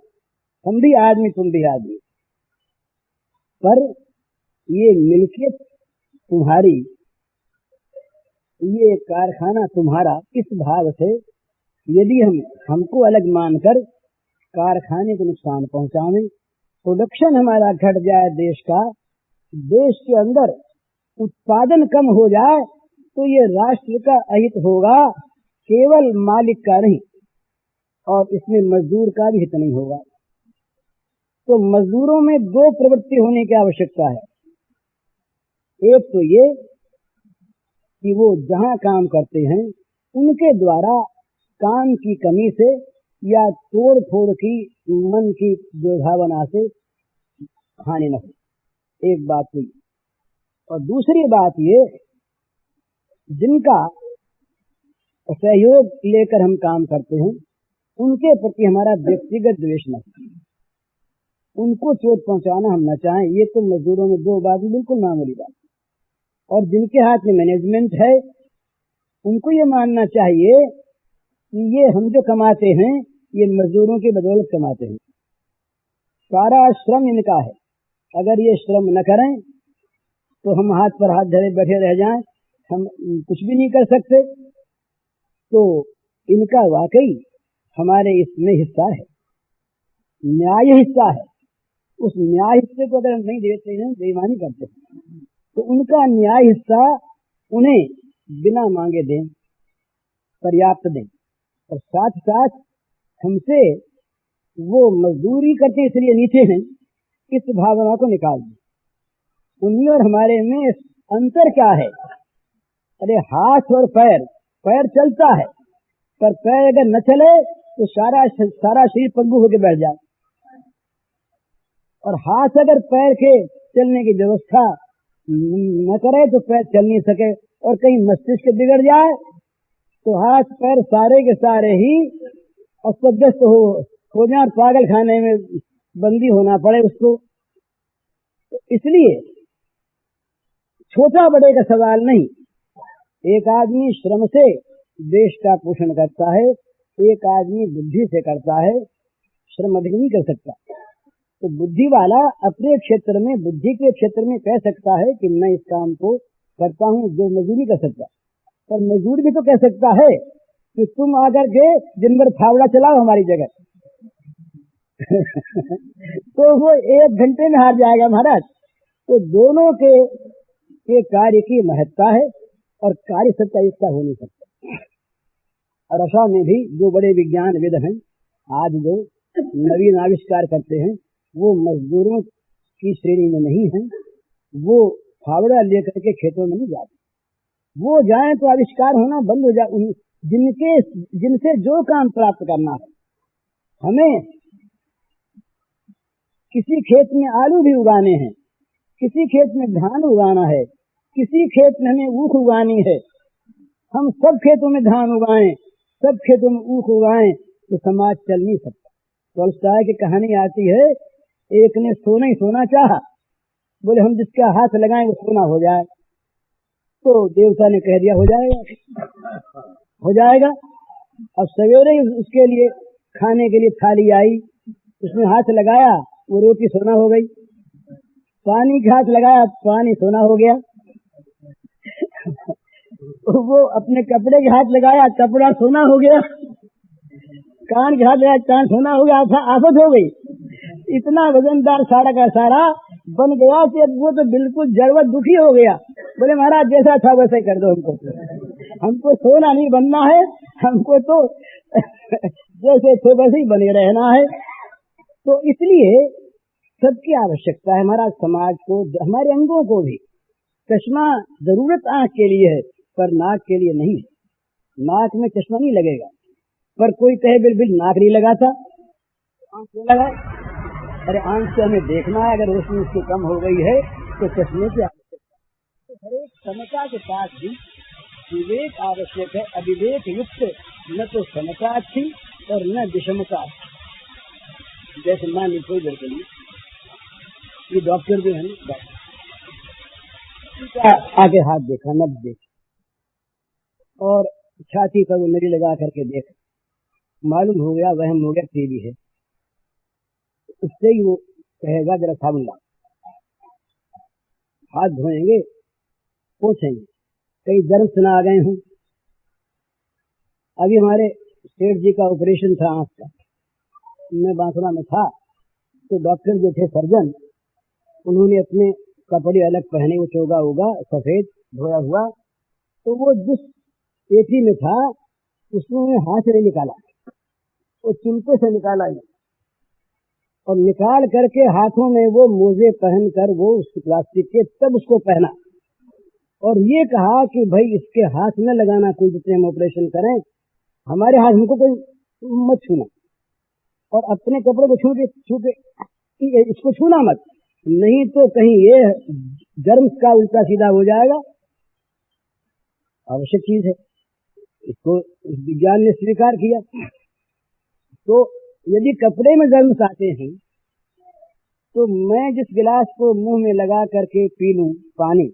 हम भी आदमी तुम भी आदमी, पर ये मिल्कियत तुम्हारी, ये कारखाना तुम्हारा, इस भाव से यदि हमको अलग मानकर कारखाने को नुकसान पहुंचावें, प्रोडक्शन हमारा घट जाए देश का, देश के अंदर उत्पादन कम हो जाए, तो ये राष्ट्र का अहित होगा, केवल मालिक का नहीं, और इसमें मजदूर का भी हित नहीं होगा। तो मजदूरों में दो प्रवृत्ति होने की आवश्यकता है। एक तो ये कि वो जहां काम करते हैं उनके द्वारा काम की कमी से या तोड़ फोड़ की मन की दुर्भावना से हानि न हो, एक बात हुई। और दूसरी बात ये, जिनका सहयोग लेकर हम काम करते हैं उनके प्रति हमारा व्यक्तिगत द्वेष न हो, उनको चोट पहुंचाना हम न चाहें। ये तो मजदूरों में दो बात बिल्कुल मामूली बात। और जिनके हाथ में मैनेजमेंट है उनको ये मानना चाहिए कि ये हम जो कमाते हैं ये मजदूरों की बदौलत कमाते हैं, सारा श्रम इनका है। अगर ये श्रम न करें तो हम हाथ पर हाथ धरे बैठे रह जाएं, हम कुछ भी नहीं कर सकते। तो इनका वाकई हमारे इसमें हिस्सा है, न्याय हिस्सा है। उस न्याय हिस्से को अगर हम नहीं देते हैं, बेईमानी करते हैं, तो उनका न्याय हिस्सा उन्हें बिना मांगे दें, पर्याप्त दें। और साथ साथ हमसे वो मजदूरी करते इसलिए नीचे हैं, इस भावना को निकाल दें। उनमें और हमारे में अंतर क्या है? अरे हाथ और पैर, पैर चलता है पर पैर अगर न चले तो सारा शरीर पग्गू होकर बैठ जाए, और हाथ अगर पैर के चलने की व्यवस्था न करे तो पैर चल नहीं सके, और कहीं मस्तिष्क बिगड़ जाए तो हाथ पैर सारे के सारे ही अस्तव्यस्त हो जाए और पागल खाने में बंदी होना पड़े उसको। तो इसलिए छोटा बड़े का सवाल नहीं, एक आदमी श्रम से देश का पोषण करता है, एक आदमी बुद्धि से करता है, श्रम अधिक नहीं कर सकता। तो बुद्धि वाला अपने क्षेत्र में, बुद्धि के क्षेत्र में कह सकता है कि मैं इस काम को करता हूँ, जो मजदूर नहीं कर सकता। पर मजदूर भी तो कह सकता है कि तुम आकर के दिन भर फावड़ा चलाओ हमारी जगह तो वो 1 घंटे में हार जाएगा महाराज। तो दोनों के कार्य की महत्ता है और कार्य सबका एकता हो नहीं सकता। और अशा में भी जो बड़े विज्ञानविद हैं, आज जो नवीन आविष्कार करते हैं, वो मजदूरों की श्रेणी में नहीं है। वो फावड़ा लेकर के खेतों में नहीं जाते। वो जाए तो आविष्कार होना बंद हो जाए। जिनसे जो काम प्राप्त करना है, हमें किसी खेत में आलू भी उगाने हैं, किसी खेत में धान उगाना है, किसी खेत में हमें ऊख उगानी है, हम सब खेतों में धान उगाएं, सब खेतों में ऊख उगाएं, तो समाज चल नहीं सकता। टॉल्स्टॉय की कहानी आती है, एक ने सोना ही सोना चाहा, बोले हम जिसका हाथ लगाएं वो सोना हो जाए। तो देवता ने कह दिया हो जाएगा, हो जाएगा। अब सवेरे उसके लिए खाने के लिए थाली आई, उसने हाथ लगाया, वो रोटी सोना हो गई। पानी के हाथ लगाया, पानी सोना हो गया। वो अपने कपड़े के हाथ लगाया, कपड़ा सोना हो गया। कान के हाथ लगाया, कान सोना हो गया। आफत हो गई। इतना वजनदार सारा का सारा बन गया कि अब वो तो बिल्कुल जड़वत दुखी हो गया। बोले महाराज जैसा था वैसे कर दो, हमको सोना नहीं बनना है, हमको तो जैसे थे वैसे ही बने रहना है। तो इसलिए सबकी आवश्यकता है। हमारा समाज को, हमारे अंगों को भी चश्मा जरूरत आंख के लिए है, पर नाक के लिए नहीं है। नाक में चश्मा नहीं लगेगा। पर कोई कहे बिल्कुल नाक नहीं लगाता, आंख क्यों लगाए? अरे आंख से हमें देखना है, अगर रोशनी उसकी कम हो गई है तो चश्मे की आवश्यकता। तो हर एक समता के साथ भी विवेक आवश्यक है। अविवेक युक्त न तो समता अच्छी और न विषमता। जैसे मान ली कोई लड़के लिए, ये डॉक्टर जो है ना, डॉक्टर आगे हाथ देखा, नब्ज देखी और छाती पर वो नली लगा करके देखा, मालूम हो गया, वहम हो गया टीबी है। उससे ही वो कहेगा जरा साबुन ला, हाथ धोएंगे, पोछेंगे। कई दर्द सुना आ गए हूँ। अभी हमारे सेठ जी का ऑपरेशन था आंख का, मैं बांसुरा में था। तो डॉक्टर जो थे सर्जन, उन्होंने अपने कपड़े अलग पहने, वो चोगा होगा सफेद धोया हुआ। तो वो जिस पेटी में था उसमें हाथ नहीं निकाला, वो चिमटे से निकाला ही, और निकाल करके हाथों में वो मोजे पहन कर वो उस प्लास्टिक के, तब उसको पहना और ये कहा कि भाई इसके हाथ न लगाना कोई, जितने हम ऑपरेशन करें हमारे हाथ हमको कोई मत छूना, और अपने कपड़े को छू के इसको छूना मत, नहीं तो कहीं ये जर्म का उल्टा सीधा हो जाएगा। आवश्यक चीज है, इसको विज्ञान ने स्वीकार किया। तो यदि कपड़े में जर्म्स आते हैं तो मैं जिस गिलास को मुंह में लगा करके पी लूं पानी,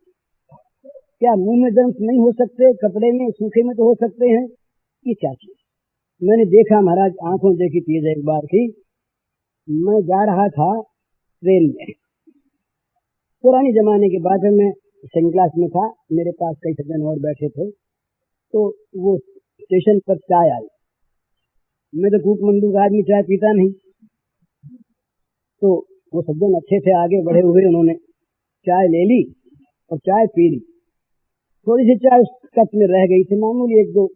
क्या मुंह में जर्म्स नहीं हो सकते? कपड़े में, सूखे में तो हो सकते हैं। ये क्या चीज? मैंने देखा महाराज, आंखों देखी चीज एक बार की। मैं जा रहा था ट्रेन में, पुराने जमाने के बाद में, सेकंड क्लास में था, मेरे पास कई सज्जन और बैठे थे। तो वो स्टेशन पर चाय आई। मैं तो कूक मंदूक आदमी, चाय पीता नहीं। तो वो सज्जन अच्छे थे, आगे बढ़े हुए, उन्होंने चाय ले ली और चाय पी ली। थोड़ी सी चाय उस कप में रह गई थी, मामूली एक दो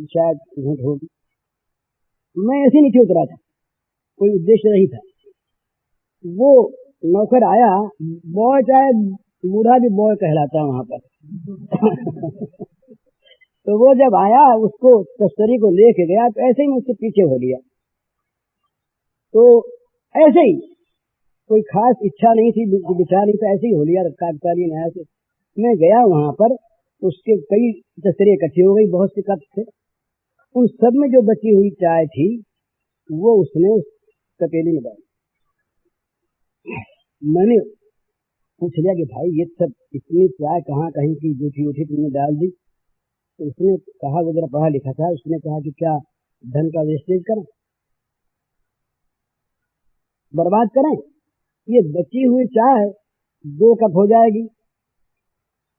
शायद घूंट होगी। मैं ऐसे नीचे उतरा था, कोई उद्देश्य नहीं था। वो नौकर आया, बॉय, चाहे बूढ़ा भी बॉय कहलाता वहां पर तो वो जब आया, उसको तस्तरी को लेके गया, तो ऐसे ही मैं उसके पीछे हो लिया। तो ऐसे ही कोई खास इच्छा नहीं थी, विचार नहीं था, ऐसे ही हो लिया तत्कालीन आया। से मैं गया वहां पर, उसके कई तस्तरी इकट्ठी हो गई, बहुत से कप थे। उन सब में जो बची हुई चाय थी वो उसने उस तपेली में डाली। मैंने पूछ लिया कि भाई ये सब इतनी चाय कहाँ कहीं की जूठी उठी तुमने डाल दी? तो उसने कहा, वो जरा पढ़ा लिखा था, उसने कहा कि क्या धन का वेस्टेज करें, बर्बाद करें। ये बची हुई चाय 2 कप हो जाएगी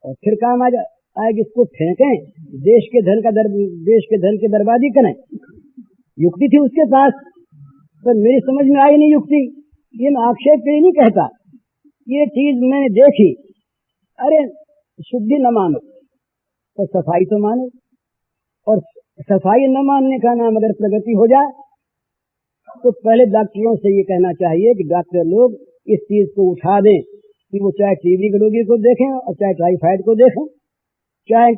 और फिर काम आएगी, इसको फेंकें, देश के धन की बर्बादी करें। युक्ति थी उसके पास, पर मेरी समझ में आई नहीं युक्ति। ये मैं आक्षेप के लिए नहीं कहता, ये चीज मैंने देखी। अरे शुद्धि न मानो तो सफाई तो मानो, और सफाई न मानने का नाम अगर प्रगति हो जाए तो पहले डॉक्टरों से ये कहना चाहिए कि डॉक्टर लोग इस चीज को उठा दें कि वो चाहे टीबी के रोगी को देखें और चाहे टाइफाइड को देखें, चाहे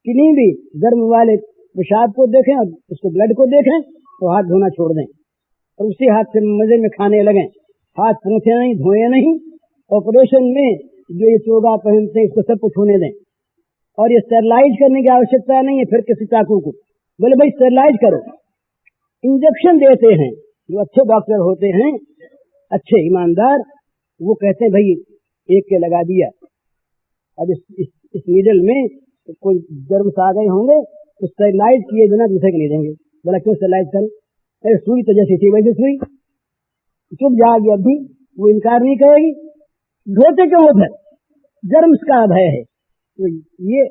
किन्हीं भी गर्म वाले पेशाब को देखें और उसको ब्लड को देखें, तो हाथ धोना छोड़ दें और उसी हाथ से मजे में खाने लगें। हाथ पूछे नहीं, धोए नहीं। ऑपरेशन में जो ये चोगा पहनते हैं इसको सबको छूने दें, और ये स्टेरलाइज करने की आवश्यकता नहीं है। फिर किसी चाकू को बोले भाई स्टेरलाइज करो, इंजेक्शन देते हैं जो अच्छे डॉक्टर होते हैं, अच्छे ईमानदार, वो कहते हैं भाई एक के लगा दिया, अब इस नीडल में तो कोई जर्म्स आ गए होंगे तो स्टेरलाइज किए बिना दूसरे के नहीं देंगे। बोला क्यों स्टेरलाइज करें? अरे सुई तो जैसी थी वैसे सुई, चुप जाएगी, अभी वो इनकार नहीं करेगी। धोते क्यों उधर? जर्म्स का भय है। तो ये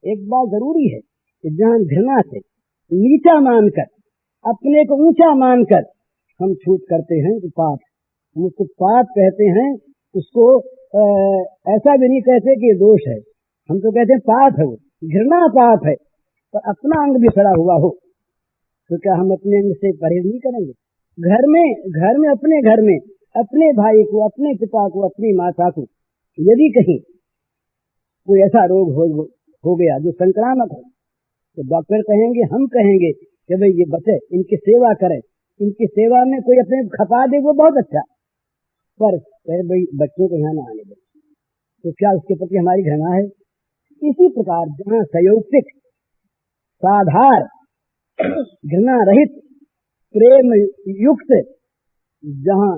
एक बात जरूरी है कि जहां घृणा से नीचा मानकर, अपने को ऊंचा मानकर हम छूत करते हैं तो पाप, हम उसको पाप कहते हैं। उसको ऐसा भी नहीं कहते कि ये दोष है, हम तो कहते हैं पाप है, वो घृणा पाप है। पर अपना अंग भी खड़ा हुआ हो तो क्या हम अपने अंग से परहेज नहीं करेंगे? घर में अपने घर में अपने भाई को, अपने पिता को, अपनी माता को यदि कहीं कोई ऐसा रोग हो गया जो संक्रामक हो, तो डॉक्टर कहेंगे, हम कहेंगे कि भाई ये बचे, इनकी सेवा करें, इनकी सेवा में कोई अपने खपा दे वो बहुत अच्छा, पर भाई बच्चों को यहाँ ना आने दे, तो क्या उसके प्रति हमारी घृणा है? इसी प्रकार जहाँ संयोगिक साधार घृणा रहित प्रेम युक्त जहाँ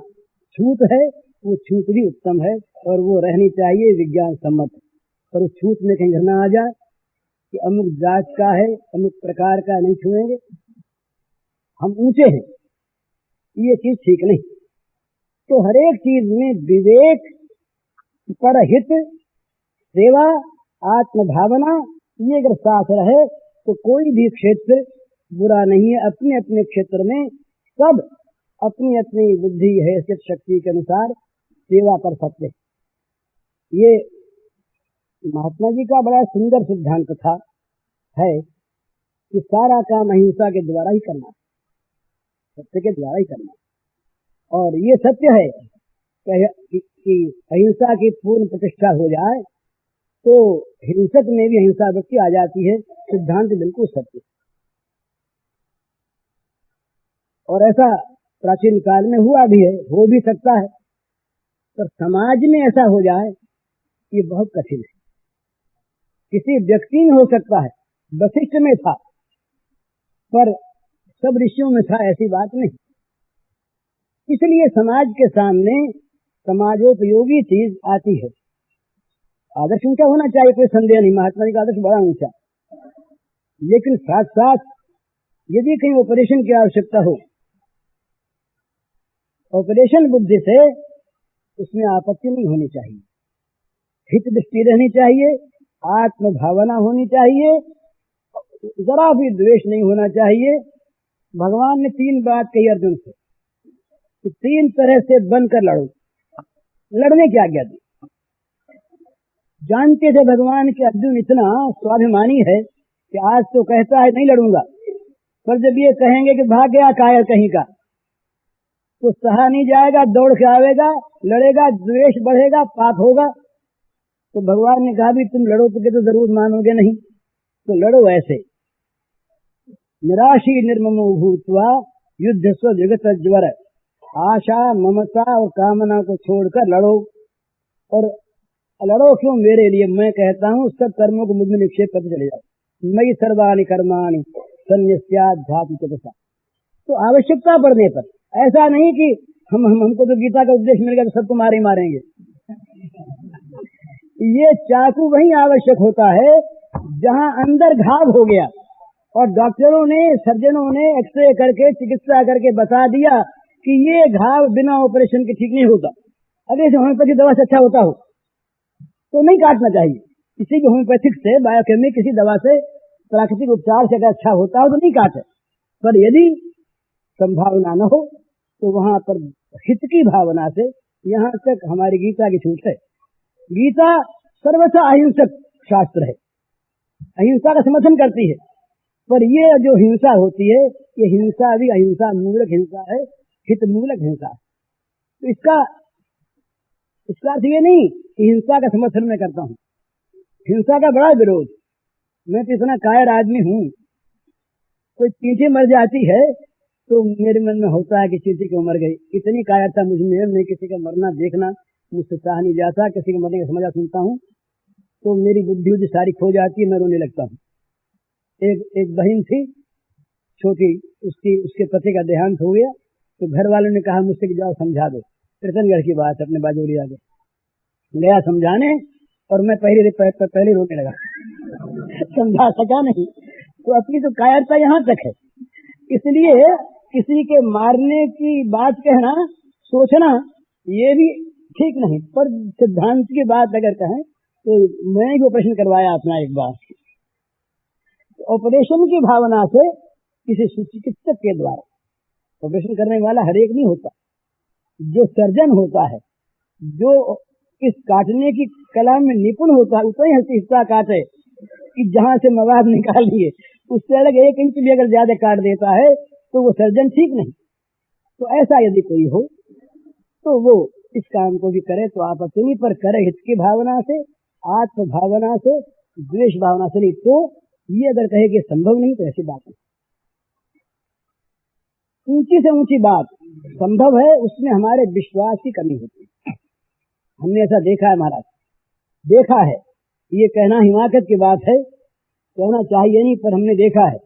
छूत है, वो छूत भी उत्तम है और वो रहनी चाहिए विज्ञान सम्मत। पर उस छूत में कहीं घृणा आ जाए कि अमुक जात का है, अमुक प्रकार का नहीं छुएंगे, हम ऊंचे हैं, ये चीज ठीक नहीं। तो हर एक चीज में विवेक, परहित, सेवा, आत्म भावना, ये अगर साथ रहे तो कोई भी क्षेत्र बुरा नहीं है। अपने अपने क्षेत्र में सब अपनी अपनी बुद्धि हैसियत शक्ति के अनुसार सेवा कर सकते। ये महात्मा जी का बड़ा सुंदर सिद्धांत था है कि सारा काम अहिंसा के द्वारा ही करना, सत्य के द्वारा ही करना। और ये सत्य है कि अहिंसा की पूर्ण प्रतिष्ठा हो जाए तो हिंसक में भी अहिंसा वृत्ति आ जाती है। सिद्धांत बिल्कुल सत्य। और ऐसा प्राचीन काल में हुआ भी है, हो भी सकता है, पर समाज में ऐसा हो जाए ये बहुत कठिन है। किसी व्यक्ति में हो सकता है, वशिष्ठ में था, पर सब ऋषियों में था, ऐसी बात नहीं। इसलिए समाज के सामने समाजोपयोगी चीज आती है। आदर्श ऊंचा होना चाहिए, कोई संदेह नहीं, महात्मा जी का आदर्श बड़ा ऊंचा। लेकिन साथ साथ यदि कहीं ऑपरेशन की आवश्यकता हो, ऑपरेशन बुद्धि से उसमें आपत्ति नहीं होनी चाहिए, हित दृष्टि रहनी चाहिए, आत्म भावना होनी चाहिए, जरा भी द्वेष नहीं होना चाहिए। भगवान ने 3 बात कही अर्जुन से कि 3 तरह से बनकर लड़ो। लड़ने की आज्ञा दी। जानते थे भगवान कि अर्जुन इतना स्वाभिमानी है कि आज तो कहता है नहीं लड़ूंगा, पर जब ये कहेंगे कि भाग गया कायर कहीं का, तो सहा नहीं जाएगा, दौड़ के आवेगा, लड़ेगा, द्वेष बढ़ेगा, पाप होगा। तो भगवान ने कहा भी तुम लड़ो तो जरूर मानोगे नहीं, तो लड़ो ऐसे, निराशी निर्ममो भूत्वा युद्ध स्व जगत ज्वर, आशा ममता और कामना को छोड़कर लड़ो। और लड़ो क्यों? मेरे लिए। मैं कहता हूँ सब कर्मों को मुझ में निक्षेप करते चले जाओ। मयि सर्वाणि कर्माणि सन्न्यस्याध्यात्म चेतसा। तो आवश्यकता पड़ने पर, ऐसा नहीं कि हमको तो गीता का उपदेश मिल गया तो सबको मारे मारेंगे। ये चाकू वही आवश्यक होता है जहां अंदर घाव हो गया और डॉक्टरों ने, सर्जनों ने एक्सरे करके, चिकित्सा करके बता दिया कि ये घाव बिना ऑपरेशन के ठीक नहीं होता। अगर इसे होम्योपैथी दवा से अच्छा होता हो तो नहीं काटना चाहिए। किसी भी होम्योपैथिक से, बायोकेमिक किसी दवा से, प्राकृतिक उपचार से अगर अच्छा होता हो तो नहीं काटे। पर यदि संभावना न हो तो वहां पर हित की भावना से, यहाँ तक हमारी गीता की छूट है। गीता सर्वथा अहिंसक शास्त्र है, अहिंसा का समर्थन करती है। पर ये जो हिंसा होती है, ये हिंसा भी अहिंसा मूलक हिंसा है, हित मूलक हिंसा है। तो इसका अर्थ ये नहीं कि हिंसा का समर्थन मैं करता हूँ, हिंसा का बड़ा विरोध। मैं तो इतना कायर आदमी हूँ, कोई चींटी मर जाती है तो मेरे मन में होता है कि चींटी क्यों मर गई। इतनी कायरता मुझ में है, मैं किसी का मरना देखना मुझसे चाह नहीं जाता। किसी के मरने का समाचार सुनता हूँ तो मेरी बुद्धि सारी खो जाती है, मैं रोने लगता हूँ। एक बहन थी छोटी, उसके पति का देहांत हो गया तो घर वालों ने कहा मुझसे कि जाओ समझा दो। कीर्तनगढ़ की बात, अपने बाजोरी आगे गया समझाने और मैं पहले रोने लगा समझा सका नहीं। तो अपनी तो कायरता यहाँ तक है। इसलिए किसी के मारने की बात कहना, सोचना ये भी ठीक नहीं। पर सिद्धांत की बात अगर कहें तो मैंने भी ऑपरेशन करवाया अपना एक बार। ऑपरेशन की भावना से किसी चिकित्सक के द्वारा, ऑपरेशन करने वाला हर एक नहीं होता, जो सर्जन होता है, जो इस काटने की कला में निपुण होता है, उतना ही हिस्सा काटे कि जहां से मवाद निकाल लिए, उससे अलग 1 इंच भी अगर ज्यादा काट देता है तो वो सर्जन ठीक नहीं। तो ऐसा यदि कोई हो तो वो इस काम को भी करे तो आप अपनी पर करे, हित की भावना से, आत्म भावना से, द्वेष भावना से नहीं। तो ये अगर कहे कि संभव नहीं तो ऐसी बात नहीं। ऊंची से ऊंची बात संभव है, उसमें हमारे विश्वास की कमी होती है। हमने ऐसा देखा है महाराज, देखा है। ये कहना हिमाकत की बात है, कहना चाहिए नहीं, पर हमने देखा है।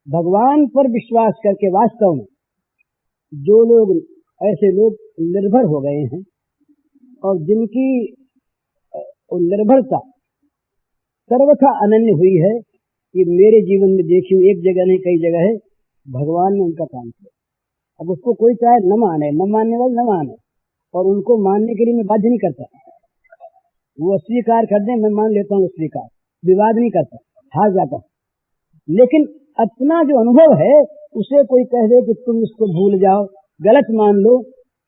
भगवान पर विश्वास करके वास्तव में जो लोग, ऐसे लोग निर्भर हो गए हैं और जिनकी निर्भरता सर्वथा अनन्य हुई है, कि मेरे जीवन में देखी एक जगह नहीं कई जगह है, भगवान ने उनका काम किया। अब उसको कोई चाहे न माने, न मानने वाले न माने, और उनको मानने के लिए मैं बाध्य नहीं करता। वो अस्वीकार कर दे, मैं मान लेता हूँ अस्वीकार, विवाद नहीं करता, हार जाता हूँ। लेकिन अपना जो अनुभव है उसे कोई कह दे कि तुम इसको भूल जाओ, गलत मान लो,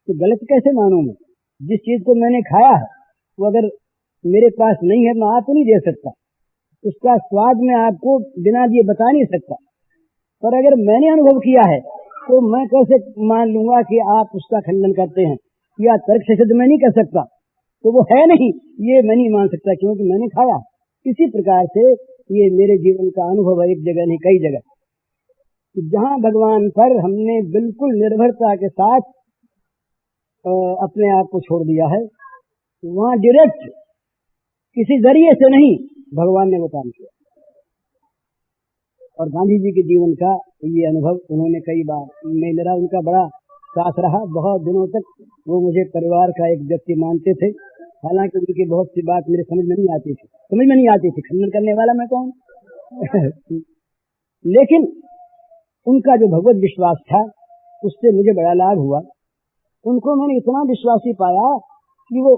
तो गलत कैसे मानूं मैं? जिस चीज को मैंने खाया है वो अगर मेरे पास नहीं है, मैं आपको नहीं दे सकता। उसका स्वाद मैं आपको बिना दिए बता नहीं सकता। पर अगर मैंने अनुभव किया है तो मैं कैसे मान लूंगा कि आप उसका खंडन करते हैं, या तर्क से सिद्ध मैं नहीं कर सकता। तो वो है नहीं, ये मैं नहीं मान सकता क्योंकि मैंने खाया। इसी प्रकार से ये मेरे जीवन का अनुभव है, एक जगह नहीं कई जगह, कि जहां भगवान पर हमने बिल्कुल निर्भरता के साथ अपने आप को छोड़ दिया है, वहां डायरेक्ट किसी जरिए से नहीं, भगवान ने वो काम किया। और गांधी जी के जीवन का ये अनुभव उन्होंने कई बार, मेरा उनका बड़ा साथ रहा। बहुत दिनों तक वो मुझे परिवार का एक व्यक्ति मानते थे, हालांकि उनकी बहुत सी बात मेरे समझ में नहीं आती थी, खंडन करने वाला मैं कौन लेकिन उनका जो भगवत विश्वास था उससे मुझे बड़ा लाभ हुआ। उनको मैंने इतना विश्वासी पाया कि वो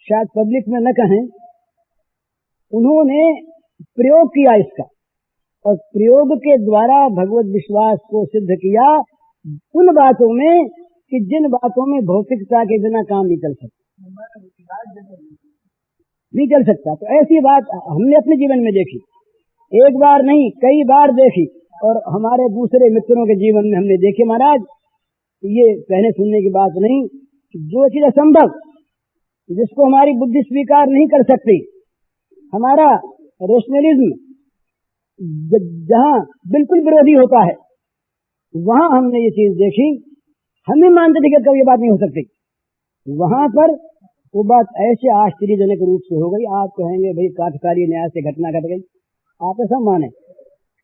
शायद पब्लिक में न कहें, उन्होंने प्रयोग किया इसका, और प्रयोग के द्वारा भगवत विश्वास को सिद्ध किया उन बातों में कि जिन बातों में भौतिकता के बिना काम नहीं चल सकता। तो ऐसी बात हमने अपने जीवन में देखी, एक बार नहीं कई बार देखी, और हमारे दूसरे मित्रों के जीवन में हमने देखे। महाराज, ये कहने सुनने की बात नहीं, जो चीज असंभव, जिसको हमारी बुद्धि स्वीकार नहीं कर सकती, हमारा रेशनलिज्म जहां बिल्कुल विरोधी होता है, वहां हमने ये चीज देखी। हमें मानते थे कि कभी ये बात नहीं हो सकती, वहां पर वो बात ऐसे आश्चर्यजनक रूप से हो गई। आप कहेंगे भाई काकतालीय न्याय से घटना घट गई, आप ऐसा माने,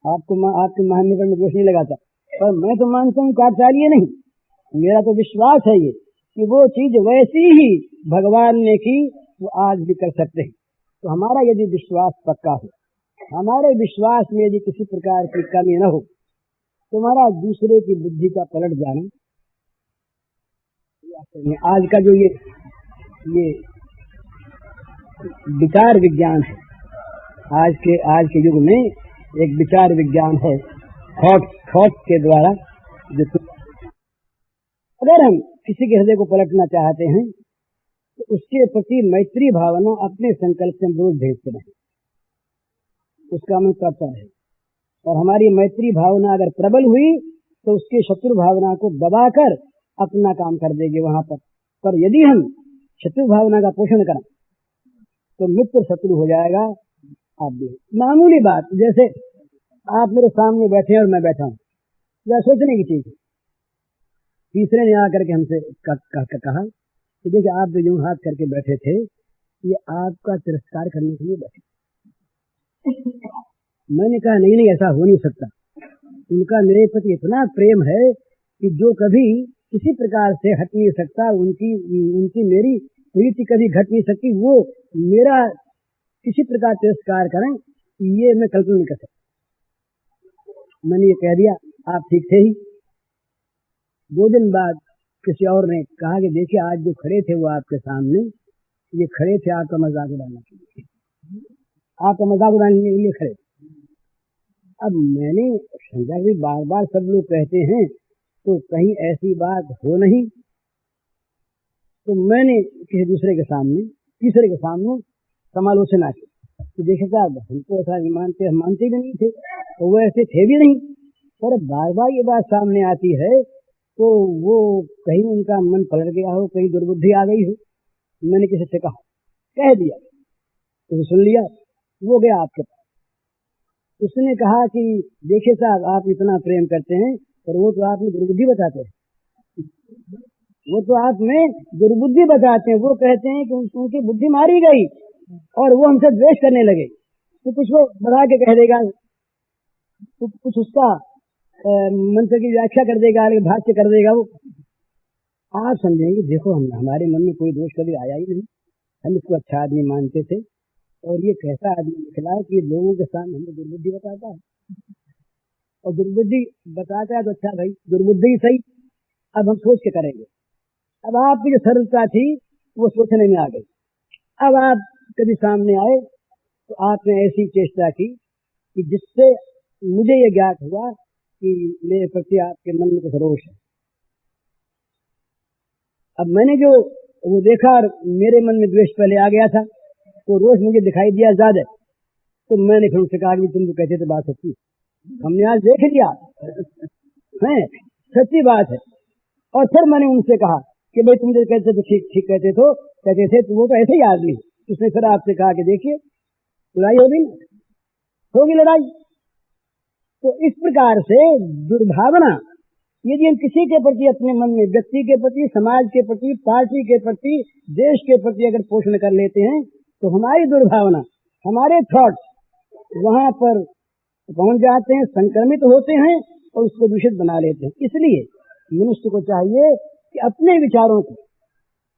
आपके मानने पर मैं दोष नहीं लगाता, पर मैं तो मानता हूँ काकतालीय नहीं। मेरा तो विश्वास है ये कि वो चीज वैसी ही भगवान ने की वो आज भी कर सकते हैं। तो हमारा यदि विश्वास पक्का हो हमारे विश्वास में यदि किसी प्रकार की कमी न हो, तुम्हारा दूसरे की बुद्धि का पलट जाना, आज का जो ये विचार विज्ञान है, आज के युग में एक विचार विज्ञान है, थॉट के द्वारा जो अगर हम किसी के हृदय को पलटना चाहते हैं तो उसके प्रति मैत्री भावना अपने संकल्प से रोज भेजते रहें, उसका मन करता है। और हमारी मैत्री भावना अगर प्रबल हुई तो उसके शत्रु भावना को दबाकर अपना काम कर देगी वहां पर यदि हम शत्रु भावना का पोषण करें तो मित्र शत्रु हो जाएगा। आप भी मामूली बात, जैसे आप मेरे सामने बैठे और मैं बैठा हूं, या सोचने की चीज, तीसरे ने आकर के हमसे कहा कि देखिए आप जो यूं हाथ करके बैठे थे, ये आपका तिरस्कार करने के लिए बैठे। मैंने कहा नहीं, ऐसा हो नहीं सकता। उनका मेरे प्रति इतना प्रेम है कि जो कभी किसी प्रकार से हट नहीं सकता, उनकी मेरी प्रीति कभी घट नहीं सकती, वो मेरा किसी प्रकार तिरस्कार करें, ये मैं कल्पना नहीं कर सकता। मैंने ये कह दिया, आप ठीक थे ही। 2 दिन बाद किसी और ने कहा कि देखिए आज जो खड़े थे वो आपके सामने, ये खड़े थे आपका मजाक उड़ाने के लिए, आपका मजाक उड़ाने के लिए खड़े। अब मैंने समझा कि बार बार सब लोग कहते हैं तो कहीं ऐसी बात हो नहीं, तो मैंने किसी दूसरे के सामने, तीसरे के सामने समालोचना की कि देखिए साहब हमको ऐसा नहीं मानते, हम मानते भी नहीं थे तो वो ऐसे थे भी नहीं, पर बार बार ये बात सामने आती है तो वो कहीं उनका मन पलट गया हो, कहीं दुर्बुद्धि आ गई हो। मैंने किसी से कह दिया, तो सुन लिया, वो गया आपके पास, उसने कहा कि देखिए साहब आप इतना प्रेम करते हैं पर वो तो आप में दुर्बुद्धि बताते हैं, वो तो आप में दुर्बुद्धि बताते हैं। वो कहते हैं कि उनकी बुद्धि मारी गई और वो हमसे द्वेष करने लगे, तो कुछ वो बढ़ा के कह देगा, तो कुछ उसका मंत्र की व्याख्या कर देगा, भाष्य कर देगा। वो आप समझेंगे देखो हमारे मन में कोई दोष कभी आया ही नहीं, हम इसको अच्छा आदमी मानते थे और ये कैसा आदमी निकला है कि लोगों के सामने हमें दुर्बुद्धि बताता है, और दुर्बुद्धि बताता है तो अच्छा भाई दुर्बुद्धि ही सही, अब हम सोच के करेंगे। अब आपकी जो सरलता थी वो सोचने में आ गई। अब आप कभी सामने आए तो आपने ऐसी चेष्टा की कि जिससे मुझे ये ज्ञात हुआ कि मेरे प्रति आपके मन में कुछ रोष है। अब मैंने जो वो देखा और मेरे मन में द्वेष पहले आ गया था, तो रोष मुझे दिखाई दिया ज्यादा, तो मैंने फिर उनसे कहा कि तुम तो कहते थे बात सच्ची, हमने आज देख लिया है, सच्ची बात है। और फिर मैंने उनसे कहा कि भाई तुम जो कहते थे ठीक कहते थे, तो वो तो ऐसे ही आदमी। उसने फिर आपसे कहा कि देखिए लड़ाई होगी लड़ाई। तो इस प्रकार से दुर्भावना यदि हम किसी के प्रति अपने मन में, व्यक्ति के प्रति, समाज के प्रति, पार्टी के प्रति, देश के प्रति अगर पोषण कर लेते हैं तो हमारी दुर्भावना, हमारे थॉट्स वहां पर पहुंच जाते हैं, संक्रमित होते हैं और उसको दूषित बना लेते हैं। इसलिए मनुष्य को चाहिए कि अपने विचारों को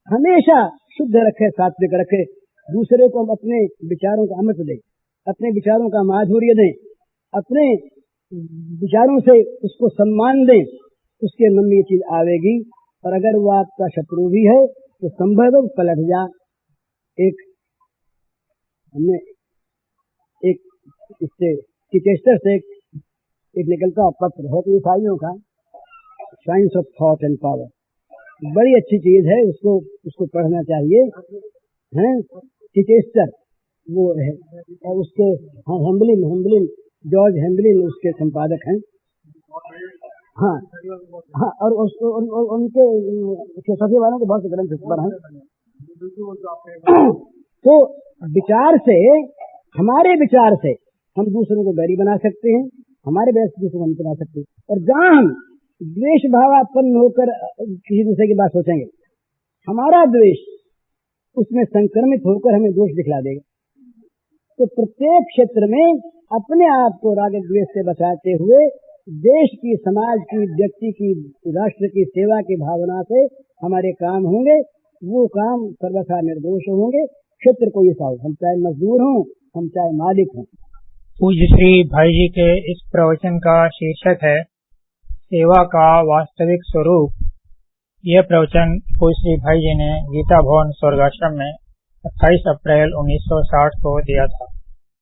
हमेशा शुद्ध रखे, सात्विक रखे, दूसरे को अपने विचारों का अमृत दें, अपने विचारों का माधुर्य दें, अपने विचारों से उसको सम्मान दें, उसके मन में ये चीज आवेगी। और अगर वो आपका शत्रु भी है तो संभव पलट जा। हमने एक इससे चिचेस्टर से एक निकलता पत्र है ईसाइयों का, science of thought and power, बड़ी अच्छी चीज है, उसको पढ़ना चाहिए हैं। चिचेस्टर वो है और उसके हेम्बलिन जॉर्ज हेम्बलिन उसके संपादक हैं। हाँ, और उनके फिलोसफी वालों के बहुत से ग्रंथ इस पर हैं। तो विचार से, हमारे विचार से हम दूसरों को बैरी बना सकते हैं, हमारे वैसे दूसरों को हम बना सकते हैं। और जहाँ हम द्वेष भावापन्न होकर किसी दूसरे की बात सोचेंगे, हमारा द्वेष उसमें संक्रमित होकर हमें दोष दिखला देगा। तो प्रत्येक क्षेत्र में अपने आप को राग द्वेष से बचाते हुए देश की, समाज की, व्यक्ति की, राष्ट्र की सेवा की भावना से हमारे काम होंगे, वो काम सर्वथा निर्दोष होंगे। क्षेत्र कोई सा हो, हम चाहे मजदूर हों, हम चाहे मालिक हों, पूज्य श्री भाई जी के इस प्रवचन का शीर्षक है सेवा का वास्तविक स्वरूप। यह प्रवचन पूज्य श्री भाई जी ने गीता भवन स्वर्गाश्रम में 28 अप्रैल 1960 को दिया था।